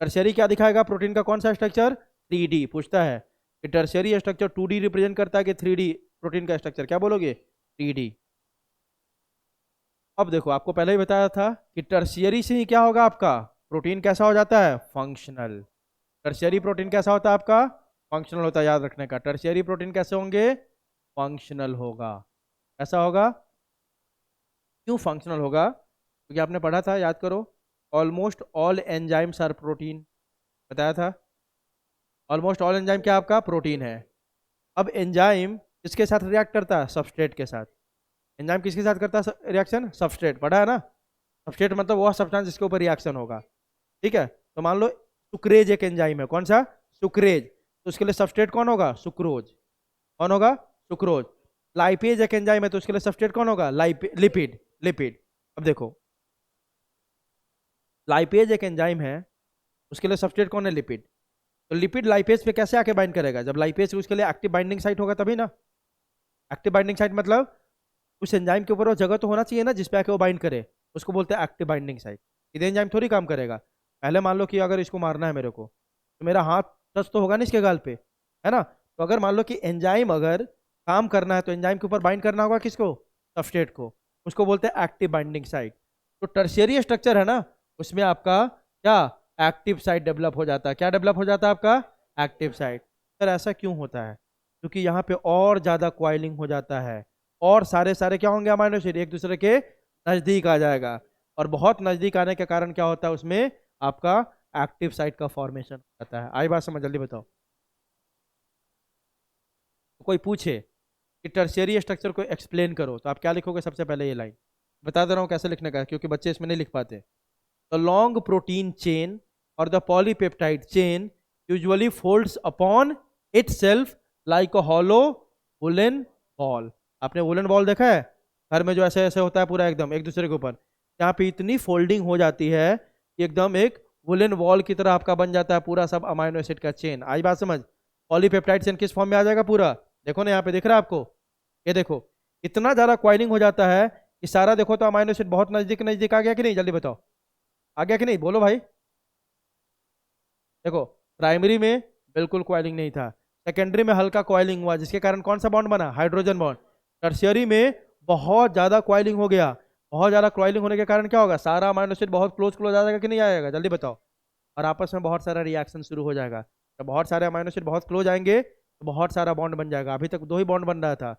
टर्शियरी क्या दिखाएगा, प्रोटीन का कौन सा स्ट्रक्चर, 3D। पूछता है कि टर्शियरी स्ट्रक्चर 2D रिप्रेजेंट करता है कि 3D, प्रोटीन का स्ट्रक्चर क्या बोलोगे, 3D। अब देखो आपको पहले ही बताया था कि टर्शियरी से ही क्या होगा आपका, प्रोटीन कैसा हो जाता है, फंक्शनल। टर्शियरी प्रोटीन कैसा होता है आपका, फंक्शनल होता है। याद रखने का, टर्शियरी प्रोटीन कैसे होंगे, फंक्शनल होगा। ऐसा होगा, क्यों फंक्शनल होगा, क्योंकि आपने पढ़ा था, याद करो, almost all enzymes are protein, बताया था। ऑलमोस्ट ऑल एंजाइम क्या आपका, प्रोटीन है। अब एंजाइम किसके साथ रिएक्ट करता है, सबस्ट्रेट के साथ। एंजाइम किसके साथ करता है रिएक्शन, सबस्ट्रेट, पढ़ा है ना। सबस्ट्रेट मतलब वह सब्सटेंस जिसके ऊपर रिएक्शन होगा। ठीक है, तो मान लो सुक्रेज एक एंजाइम है, कौन सा, सुक्रेज, तो उसके लिए सबस्ट्रेट कौन होगा, सुक्रोज। कौन होगा, सुक्रोज। लाइपेज एक एंजाइम है, तो उसके लिए सबस्ट्रेट कौन होगा, लिपिड, लिपिड। अब देखो, लाइपेज एक एंजाइम है, उसके लिए सबस्ट्रेट कौन है, लिपिड। तो लिपिड लाइपेज पे कैसे आके बाइंड करेगा, जब लाइपेज उसके लिए एक्टिव बाइंडिंग साइट होगा तभी ना। एक्टिव बाइंडिंग साइट मतलब उस एंजाइम के ऊपर वो जगह तो होना चाहिए ना जिस पे आके वो बाइंड करे, उसको बोलते हैं एक्टिव बाइंडिंग साइट। सीधे एंजाइम थोड़ी काम करेगा। पहले मान लो कि अगर इसको मारना है मेरे को, तो मेरा हाथ टच तो होगा नहीं इसके गाल पे, है ना। तो अगर मान लो कि एंजाइम अगर काम करना है तो एंजाइम के ऊपर बाइंड करना होगा किसको, सबस्ट्रेट को, उसको बोलते हैं एक्टिव बाइंडिंग साइट। तो टर्शियरी स्ट्रक्चर है ना, उसमें आपका क्या, एक्टिव साइट डेवलप हो जाता है। क्या डेवलप हो जाता है आपका, एक्टिव साइट। सर ऐसा क्यों होता है, क्योंकि यहाँ पे और ज़्यादा क्वाइलिंग हो जाता है, और सारे सारे क्या होंगे, अमाइनो एसिड एक दूसरे के नज़दीक आ जाएगा, और बहुत नज़दीक आने के कारण क्या होता है, उसमें आपका एक्टिव साइट का फॉर्मेशन होता है। आई बात समझ, जल्दी बताओ। कोई पूछे कि टर्शियरी स्ट्रक्चर को एक्सप्लेन करो, तो आप क्या लिखोगे, सबसे पहले ये लाइन बता दे रहा हूँ कैसे लिखने का है, क्योंकि बच्चे इसमें नहीं लिख पाते। द लॉन्ग प्रोटीन चेन और the polypeptide chain usually folds upon itself like a hollow woollen ball. आपने वुलन बॉल देखा है घर में, जो ऐसे ऐसे होता है पूरा एकदम एक दूसरे के ऊपर, यहाँ पे इतनी फोल्डिंग हो जाती है कि एकदम एक वुलन वॉल की तरह आपका बन जाता है पूरा सब अमाइनो एसिड का चेन। आई बात समझ। पॉलीपेप्टाइड चेन किस फॉर्म में आ जाएगा पूरा, देखो ना यहाँ पे दिख रहा है आपको, ये देखो इतना ज्यादा क्वाइलिंग हो जाता है कि सारा देखो तो अमाइनो एसिड बहुत नजदीक नजदीक आ गया कि नहीं, जल्दी बताओ, आ गया कि नहीं, बोलो भाई। देखो प्राइमरी में बिल्कुल क्वाइलिंग नहीं था, सेकेंडरी में हल्का क्वाइलिंग हुआ जिसके कारण कौन सा बॉन्ड बना, हाइड्रोजन बॉन्ड। टर्शियरी में बहुत ज्यादा क्वाइलिंग हो गया, बहुत ज्यादा क्वाइलिंग होने के कारण क्या होगा, सारा अमाइनो एसिड बहुत क्लोज क्लोज आ जाएगा कि नहीं आएगा, जल्दी बताओ। और आपस में बहुत सारा रिएक्शन शुरू हो जाएगा। जब बहुत सारे अमाइनो एसिड बहुत क्लोज आएंगे तो बहुत सारा बॉन्ड बन जाएगा। अभी तक दो ही बॉन्ड बन रहा था,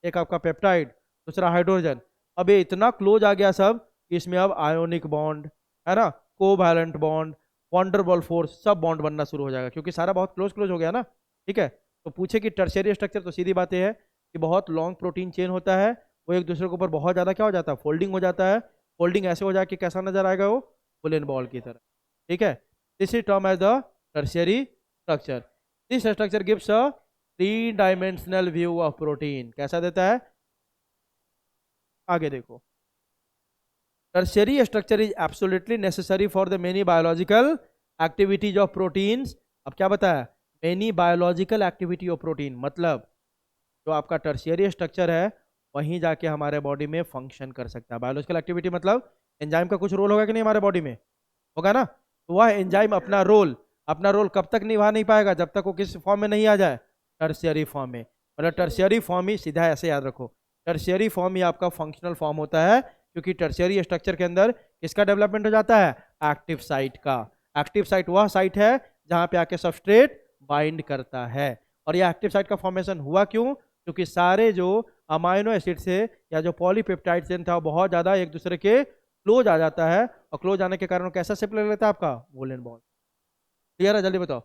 एक आपका पेप्टाइड, दूसरा हाइड्रोजन। अब ये इतना क्लोज आ गया सब कि इसमें अब आयोनिक बॉन्ड, है ना, कोवैलेंट बॉन्ड, वंडरबॉल फोर्स, सब बॉन्ड बनना शुरू हो जाएगा, क्योंकि सारा बहुत क्लोज क्लोज हो गया ना। ठीक है, तो पूछे कि टर्शियरी स्ट्रक्चर, तो सीधी बात यह है कि बहुत लॉन्ग प्रोटीन चेन होता है, वो एक दूसरे के ऊपर बहुत ज़्यादा क्या हो जाता है, फोल्डिंग हो जाता है। फोल्डिंग ऐसे हो जाए कि कैसा नजर आएगा, वो वुलन बॉल की तरह। ठीक है, this is term as the tertiary structure. This structure gives a 3 dimensional view of protein. कैसा देता है? आगे देखो, tertiary structure is absolutely necessary for the many biological activities of proteins. अब क्या बताया? Many biological activity of protein, मतलब जो आपका टर्शियरी स्ट्रक्चर है वहीं जाके हमारे बॉडी में फंक्शन कर सकता है। बायोलॉजिकल एक्टिविटी मतलब एंजाइम का कुछ रोल होगा कि नहीं हमारे बॉडी में? होगा ना। तो वह एंजाइम अपना रोल कब तक निभा नहीं पाएगा? जब तक वो किस फॉर्म में नहीं आ जाए? टर्शियरी फॉर्म में। मतलब टर्शियरी फॉर्म ही, सीधा ऐसे याद रखो, टर्शियरी फॉर्म ही आपका फंक्शनल फॉर्म होता है, क्योंकि टर्शियरी स्ट्रक्चर के अंदर किसका डेवलपमेंट हो जाता है? एक्टिव साइट का। एक्टिव साइट वह साइट है जहां पे आके सबस्ट्रेट बाइंड करता है। और यह एक्टिव साइट का फॉर्मेशन हुआ क्यों? क्योंकि सारे जो अमाइनो एसिड से या जो पॉलीपेप्टाइड चेन था वो बहुत ज्यादा एक दूसरे के क्लोज आ जाता है, और क्लोज आने के कारण कैसा शेप ले लेता है आपका? Woollen bond. क्लियर है? जल्दी बताओ।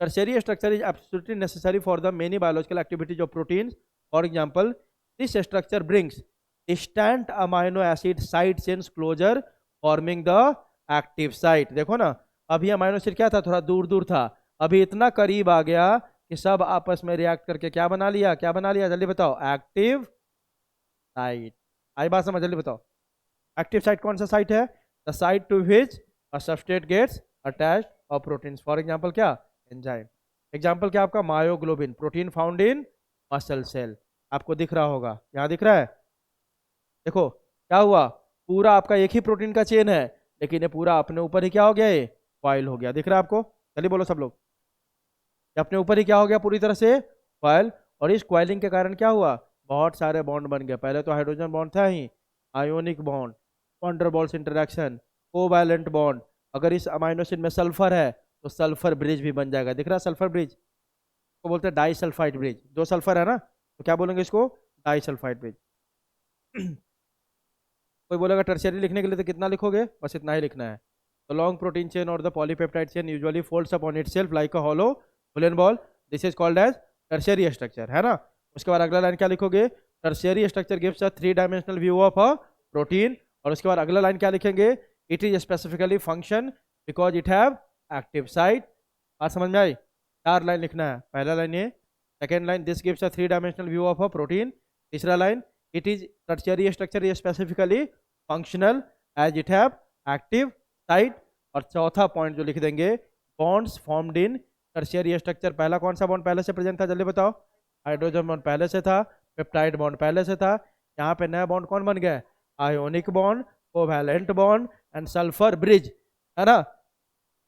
Tertiary structure is absolutely necessary for the many biological activities of proteins. For example, this structure brings distant amino acid side chains closer forming the active site. देखो ना, अभी अमाइनो एसिड क्या था? थोड़ा दूर दूर था, अभी इतना करीब आ गया कि सब आपस में रिएक्ट करके क्या बना लिया? क्या बना लिया? जल्दी बताओ। Active site. आई बात समझ? जल्दी बताओ। एक्टिव साइट कौन सा साइट है? The site to which a substrate gets attached और प्रोटीन्स। फॉर एग्जांपल क्या? एंजाइम। एग्जांपल क्या आपका? Myoglobin, protein found in muscle cell. आपको दिख रहा होगा, यहाँ दिख रहा है। देखो क्या हुआ, पूरा आपका एक ही प्रोटीन का चेन है, लेकिन ये पूरा अपने ऊपर ही क्या हो गया? ये कॉइल हो गया। दिख रहा है आपको? चलिए बोलो सब लोग। ये अपने ऊपर ही क्या हो गया? पूरी तरह से कॉइल। और इस कॉइलिंग के कारण क्या हुआ? बहुत सारे बॉन्ड बन गए। पहले तो हाइड्रोजन बॉन्ड था ही, ionic bond, van der Waals interaction, covalent bond. अगर इस अमाइनो एसिड में सल्फर है तो सल्फर ब्रिज भी बन जाएगा। दिख रहा है सल्फर ब्रिज? को बोलते हैं डाई सल्फाइड ब्रिज। दो सल्फर है ना, तो क्या बोलेंगे इसको? Disulphide bridge. कोई बोलेगा टर्शियरी लिखने के लिए तो कितना लिखोगे? बस इतना ही लिखना है। द लॉन्ग प्रोटीन चेन और the polypeptide chain usually folds upon itself like a hollow woollen ball. This is called as tertiary structure, है ना। उसके बाद अगला लाइन क्या लिखोगे? Tertiary structure gives a 3 dimensional view of a protein. और उसके बाद अगला लाइन क्या लिखेंगे? It is specifically function because it have active site. बात समझ में आई? 4 लाइन लिखना है। पहला लाइन ये, second line this gives a 3 dimensional view of a protein. तीसरा line it is tertiary structure is specifically functional as it have active site. और चौथा पॉइंट जो लिख देंगे, bonds formed in tertiary structure. पहला कौन सा बॉन्ड पहले से प्रेजेंट था? जल्दी बताओ। हाइड्रोजन बॉन्ड पहले से था, पेप्टाइड बॉन्ड पहले से था। यहाँ पे नया बॉन्ड कौन बन गया? Ionic bond, covalent bond and sulphur bridge, है ना।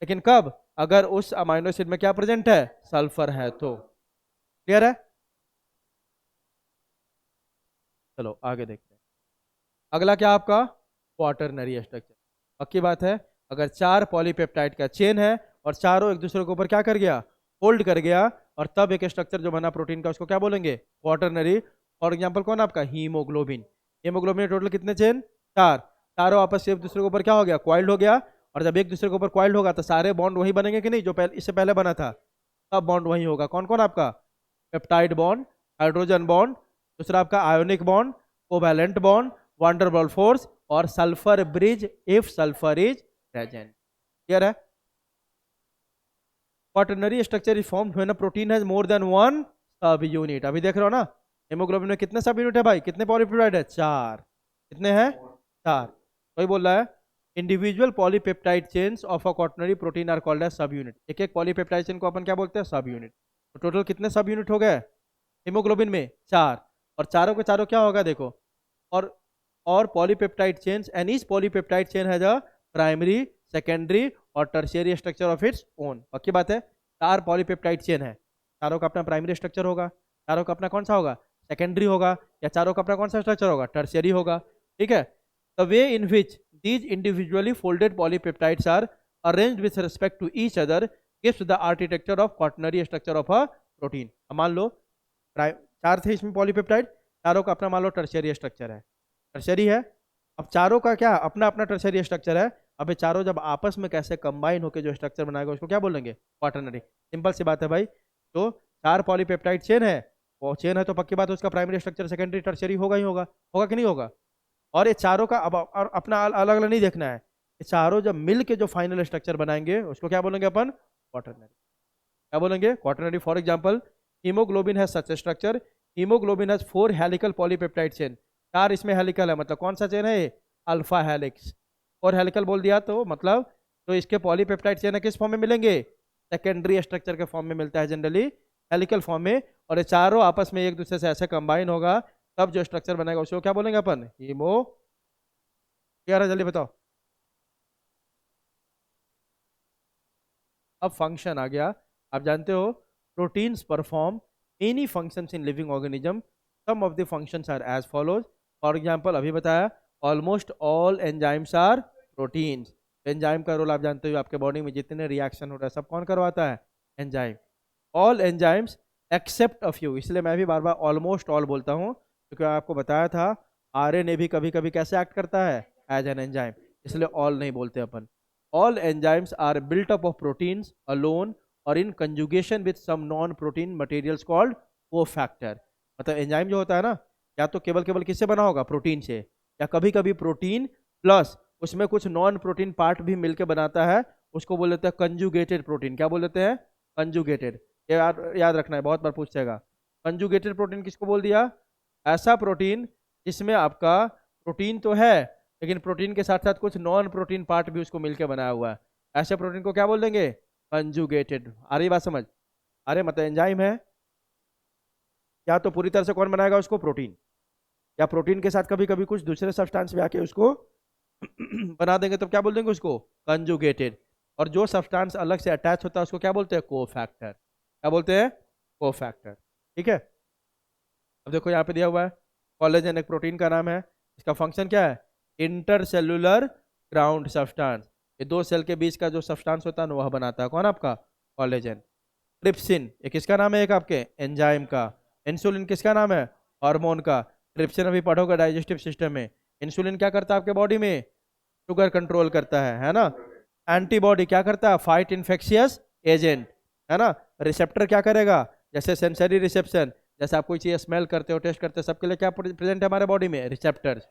लेकिन कब? अगर उस अमाइनो एसिड में क्या प्रेजेंट है? सल्फर है तो। क्लियर है? चलो आगे देखते हैं। अगला क्या आपका? Quaternary structure. पक्की बात है, अगर 4 पॉलीपेप्टाइड का चेन है और चारों एक दूसरे के ऊपर क्या कर गया? होल्ड कर गया, और तब एक स्ट्रक्चर जो बना प्रोटीन का, उसको क्या बोलेंगे? क्वाटरनरी। फॉर एग्जांपल कौन आपका? हीमोग्लोबिन। हीमोग्लोबिन टोटल कितने चेन? 4। चारों आपस से एक दूसरे के ऊपर क्या हो गया? क्वाइल्ड हो गया। और जब एक दूसरे के ऊपर क्वाइल्ड होगा तो सारे बॉन्ड वही बनेंगे कि नहीं जो पहले इससे पहले बना था? सब बॉन्ड वही होगा। कौन कौन आपका? पेप्टाइड बॉन्ड, हाइड्रोजन बॉन्ड, दूसरा आपका ionic bond, covalent bond, van der Waals force, और sulphur bridge if sulphur is present. Clear है? Quaternary structure is formed when a protein has more than 1 sub unit. अभी देख रहे हो ना, हेमोग्लोबिन में कितने सब यूनिट है भाई? कितने पॉलीपेप्टाइड है? 4। कितने हैं? 4। कोई बोल रहा है individual polypeptide chains of a quaternary protein are called as subunit. एक एक पॉलीपेप्टाइड चेन को अपन क्या बोलते हैं? सब यूनिट। तो टोटल कितने सब यूनिट हो गए हीमोग्लोबिन में? 4। और चारों के चारों क्या होगा देखो, और polypeptide chains and each polypeptide chain has a primary, secondary और tertiary structure of its own. पक्की बात है, 4 पॉलीपेप्टाइड चेन है, चारों का अपना प्राइमरी स्ट्रक्चर होगा, चारों का अपना कौन सा होगा? सेकेंडरी होगा, या चारों का अपना कौन सा स्ट्रक्चर होगा? टर्शियरी होगा। ठीक है। The way in which these individually folded polypeptides are arranged with respect to each other gives the architecture of quaternary structure of a protein। अब मान लो 4 थे इसमें पॉलीपेप्टाइड, चारों का अपना मान लो टर्शियरी स्ट्रक्चर है, टर्शियरी है। अब चारों का क्या? अपना अपना टर्शियरी स्ट्रक्चर है। अब ये चारों जब आपस में कैसे कंबाइन होकर जो स्ट्रक्चर बनाएगा उसको क्या बोलेंगे? क्वाटरनरी। सिंपल सी बात है भाई। तो 4 पॉलीपेप्टाइड चेन है, वो चेन है तो पक्की बात है उसका प्राइमरी स्ट्रक्चर सेकेंडरी टर्शियरी होगा ही होगा। होगा कि नहीं होगा? और ये चारों का अब और अपना अलग अलग नहीं देखना है, ये चारों जब मिल के जो फाइनल स्ट्रक्चर बनाएंगे उसको क्या बोलेंगे अपन? क्वाटरनरी। क्या बोलेंगे? Quaternary. For example haemoglobin has such structure, haemoglobin has 4 helical polypeptide chain, 4 इसमें हेलिकल है, मतलब कौन सा चेन है? Alpha helix. और हेलिकल बोल दिया तो मतलब तो इसके पॉलीपेप्टाइड चेन है किस फॉर्म में मिलेंगे? सेकेंडरी स्ट्रक्चर के फॉर्म में मिलता है जनरली, हेलिकल फॉर्म में। और ये चारों आपस में एक दूसरे से ऐसे कंबाइन होगा तब जो स्ट्रक्चर बनेगा उसको क्या बोलेंगे अपन? हीमो। क्या रहा जल्दी बताओ। अब फंक्शन आ गया। आप जानते हो proteins perform any functions in living organism, some of the functions are as follows. For example अभी बताया almost all enzymes are proteins. Enzyme का रोल आप जानते हो, आपके बॉडी में जितने रिएक्शन हो रहा है सब कौन करवाता है? Enzyme. All enzymes except a few, इसलिए मैं भी बार बार ऑलमोस्ट ऑल बोलता हूँ क्योंकि आपको बताया था आरएनए भी कभी कभी कैसे एक्ट करता है? एज एन एंजाइम, इसलिए ऑल नहीं बोलते अपन। All enzymes are built up of proteins alone or in conjugation with some non-protein materials called cofactor। मतलब एंजाइम जो होता है ना, या तो केवल केवल किससे बना होगा? प्रोटीन से, या कभी कभी प्रोटीन प्लस उसमें कुछ नॉन प्रोटीन पार्ट भी मिलकर बनाता है, उसको बोल देते हैं कंजुगेटेड प्रोटीन। क्या बोल देते हैं? कंजुगेटेड। ये याद रखना है, बहुत बार पूछेगा। कंजुगेटेड प्रोटीन किसको बोल दिया? ऐसा प्रोटीन जिसमें आपका प्रोटीन तो है लेकिन प्रोटीन के साथ साथ कुछ नॉन प्रोटीन पार्ट भी उसको मिलकर बनाया हुआ है, ऐसे प्रोटीन को क्या बोल देंगे? कंजुगेटेड। आ रही बात समझ? अरे मतलब एंजाइम है, या तो पूरी तरह से कौन बनाएगा उसको? प्रोटीन, या प्रोटीन के साथ कभी कभी कुछ दूसरे सब्सटेंस भी आके उसको बना देंगे, तो क्या बोल देंगे उसको? कंजुगेटेड। और जो सब्सटेंस अलग से अटैच होता है उसको क्या बोलते हैं? कोफैक्टर। क्या बोलते हैं? कोफैक्टर। ठीक है। अब देखो यहाँ पे दिया हुआ है कोलेजन एक प्रोटीन का नाम है, इसका फंक्शन क्या है? Intercellular ground substance. ये दो सेल के बीच का जो सब्सटेंस होता है ना वह बनाता है कौन? आपका कोलेजन। ट्रिप्सिन ये किसका नाम है? एक आपके एंजाइम का। इंसुलिन किसका नाम है? हार्मोन का। ट्रिप्सिन अभी पढ़ोगे डाइजेस्टिव सिस्टम में। इंसुलिन क्या करता है आपके बॉडी में? शुगर कंट्रोल करता है ना। एंटीबॉडी क्या करता है? फाइट इन्फेक्शियस एजेंट, है ना। रिसेप्टर क्या करेगा? जैसे सेंसरी रिसेप्शन, जैसे आप कोई चीज़ स्मेल करते हो, टेस्ट करते हो, सबके लिए क्या प्रेजेंट है हमारे बॉडी में? रिसेप्टर्स,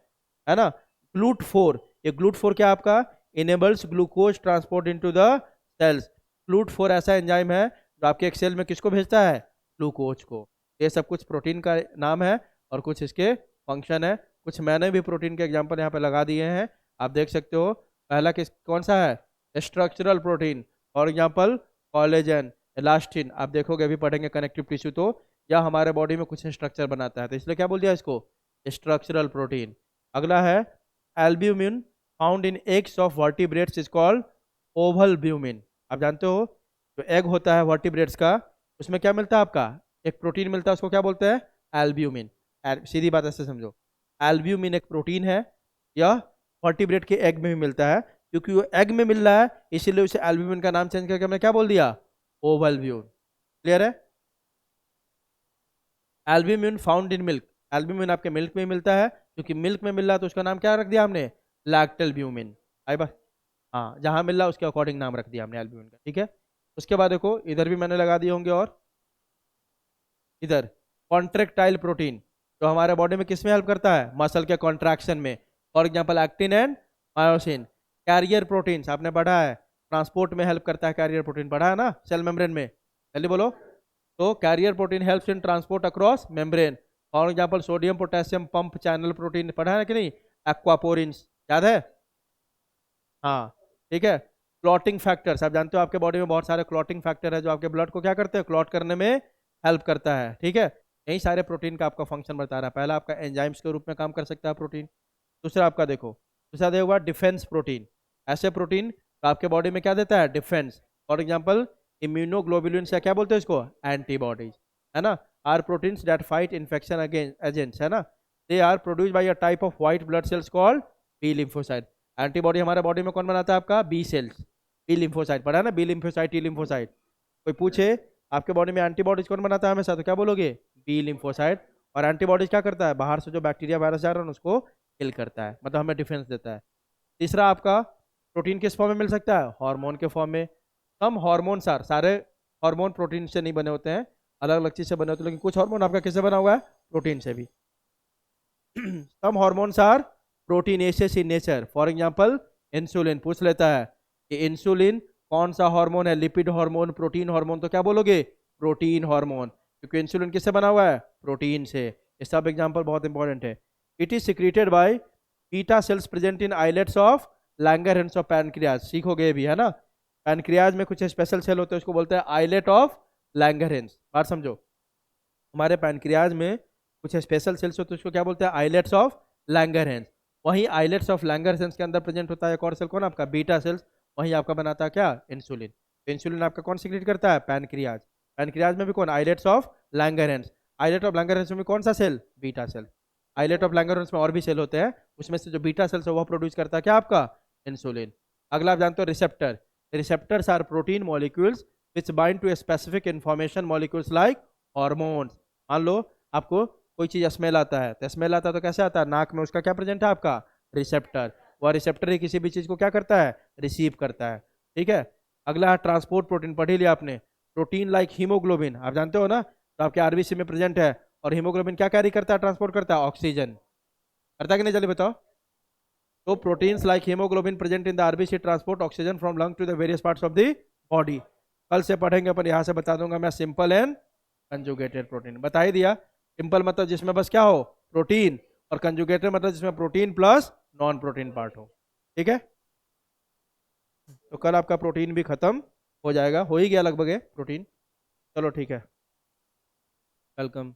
है ना। ग्लूट फोर, ये ग्लूट फोर क्या आपका? Enables glucose transport into the cells. GLUT four ऐसा एंजाइम है जो आपके एक सेल में किसको भेजता है? ग्लूकोज को। ये सब कुछ प्रोटीन का नाम है और कुछ इसके फंक्शन है। कुछ मैंने भी प्रोटीन के एग्जाम्पल यहाँ पे लगा दिए हैं, आप देख सकते हो। पहला किस कौन सा है? Structural protein, for example collagen, elastin. आप देखोगे अभी पढ़ेंगे कनेक्टिव टिश्यू, तो या हमारे बॉडी में कुछ स्ट्रक्चर बनाता है, तो इसलिए क्या बोल दिया इसको? Structural protein. अगला है albumin, found in eggs of vertebrates is called ovalbumin. आप जानते हो जो एग होता है वर्टिब्रेट्स का, उसमें क्या मिलता है आपका? एक प्रोटीन मिलता है, उसको क्या बोलते हैं? एल्ब्यूमिन। सीधी बात ऐसे समझो, एल्ब्यूमिन एक प्रोटीन है, यह वर्टिब्रेट के एग में भी मिलता है। क्योंकि वो एग में मिल रहा है इसीलिए उसे एल्ब्यूमिन का नाम चेंज करके हमने क्या बोल दिया? ओवल ब्यूम। क्लियर है? Albumin found in milk, albumin आपके मिल्क में मिलता है, क्योंकि मिल्क में मिल रहा है तो उसका नाम क्या रख दिया हमने? लैक्टल ब्यूमिन। आई बात? हाँ, जहाँ मिल रहा है उसके अकॉर्डिंग नाम रख दिया हमने एल्ब्यूमिन का। ठीक है। उसके बाद देखो इधर भी मैंने लगा दिए होंगे, और इधर कॉन्ट्रेक्टाइल प्रोटीन जो हमारे बॉडी में किस में हेल्प करता है? मसल के कॉन्ट्रैक्शन में। For example actin and myosin. Carrier proteins आपने पढ़ा है, ट्रांसपोर्ट में हेल्प करता है कैरियर प्रोटीन, पढ़ा है ना सेल मेम्ब्रेन में। जल्दी बोलो। तो carrier protein helps in transport across membrane. For example sodium potassium pump channel protein, पढ़ा है कि नहीं? एक्वापोरिन्स, याद है? हाँ, ठीक है। क्लॉटिंग फैक्टर्स, आप जानते हो आपके बॉडी में बहुत सारे क्लॉटिंग फैक्टर है जो आपके ब्लड को क्या करते हैं? क्लॉट करने में हेल्प करता है। ठीक है। यही सारे प्रोटीन का आपका फंक्शन बता रहा है। पहला आपका एंजाइम्स के रूप में काम कर सकता है प्रोटीन। दूसरा आपका देखो, दूसरा देखो हुआ डिफेंस प्रोटीन। ऐसे प्रोटीन तो आपके बॉडी में क्या देता है? डिफेंस। फॉर एग्जाम्पल इम्यूनोग्लोबुलिन से क्या बोलते हैं इसको? एंटीबॉडीज, है ना। Are proteins that fight infection against agents, है ना। They are produce by a type of white blood cells called B lymphocyte. Antibody हमारे बॉडी में कौन बनाता है आपका? बी सेल्स, बी लिम्फोसाइट, पढ़ा है ना? B lymphocyte, T lymphocyte. कोई पूछे आपके बॉडी में एंटीबॉडीज कौन बनाता है हमेशा, तो क्या बोलोगे? B lymphocyte. और एंटीबॉडीज क्या करता है? बाहर से जो बैक्टीरिया वायरस जा रहा है उसको किल करता है, मतलब हमें डिफेंस देता है। तीसरा आपका प्रोटीन किस फॉर्म में मिल सकता है? हार्मोन के फॉर्म में। हम हार्मोन सारे हार्मोन प्रोटीन से नहीं बने होते हैं, अलग अलग चीज से बने होते हैं, लेकिन कुछ हार्मोन आपका किससे बना हुआ है? प्रोटीन से भी। Some hormones are proteinaceous in nature. For example insulin, पूछ लेता है कि इंसुलिन कौन सा हार्मोन है, लिपिड हार्मोन, प्रोटीन हार्मोन, तो क्या बोलोगे, प्रोटीन हार्मोन, क्योंकि इंसुलिन किससे बना हुआ है, प्रोटीन से। ये सब एग्जांपल बहुत इंपॉर्टेंट है। It is secreted by beta cells present in islets of Langerhans of pancreas, सीखोगे भी है ना। पैनक्रियाज में कुछ स्पेशल सेल होते हैं, उसको बोलते हैं आइलेट ऑफ लैंगरहैंस, बात समझो। हमारे पैनक्रियाज में कुछ स्पेशल सेल्स होते हैं, उसको क्या बोलते हैं, आइलेट्स ऑफ लैंगरहैंस। वहीं आइलेट्स ऑफ लैंगरहैंस के अंदर प्रेजेंट होता है एक और सेल, कौन आपका, बीटा सेल्स, वहीं आपका बनाता है क्या, इंसुलिन। तो इंसुलिन आपका कौन सिक्रीट करता है, पैनक्रियाज। पैनक्रियाज में भी कौन, islets of Langerhans. Islet of Langerhans में कौन सा cell, beta cell. Islet of Langerhans में और भी सेल होते हैं, उसमें से जो बीटा सेल्स है वो प्रोड्यूस करता है क्या, आपका इंसुलिन। अगला आप जानते हो receptor. Receptors are protein molecules which bind to specific information molecules like hormones. मान लो आपको कोई चीज स्मेल आता है, तो स्मेल आता है तो कैसे आता है, नाक में, उसका क्या प्रेजेंट है, आपका रिसेप्टर। वह रिसेप्टर ही किसी भी चीज को क्या करता है, रिसीव करता है, ठीक है। अगला है ट्रांसपोर्ट प्रोटीन, पढ़ ही लिया आपने। प्रोटीन लाइक हीमोग्लोबिन, आप जानते हो ना, तो आपके आरबीसी में प्रेजेंट है। और हीमोग्लोबिन क्या कैरी करता है, ट्रांसपोर्ट करता है, ऑक्सीजन। करता है कि नहीं, जल्दी बताओ। तो proteins like haemoglobin present in the RBC transport oxygen from lung to the various parts of the body. कल से पढ़ेंगे अपन, यहाँ से बता दूंगा मैं, सिंपल एंड कंजुगेटेड प्रोटीन बता ही दिया। सिंपल मतलब जिसमें बस क्या हो, प्रोटीन, और कंजुगेटेड मतलब जिसमें protein plus non protein part हो, ठीक है। तो कल आपका प्रोटीन भी खत्म हो जाएगा, हो ही गया लगभग है प्रोटीन। चलो ठीक है, वेलकम।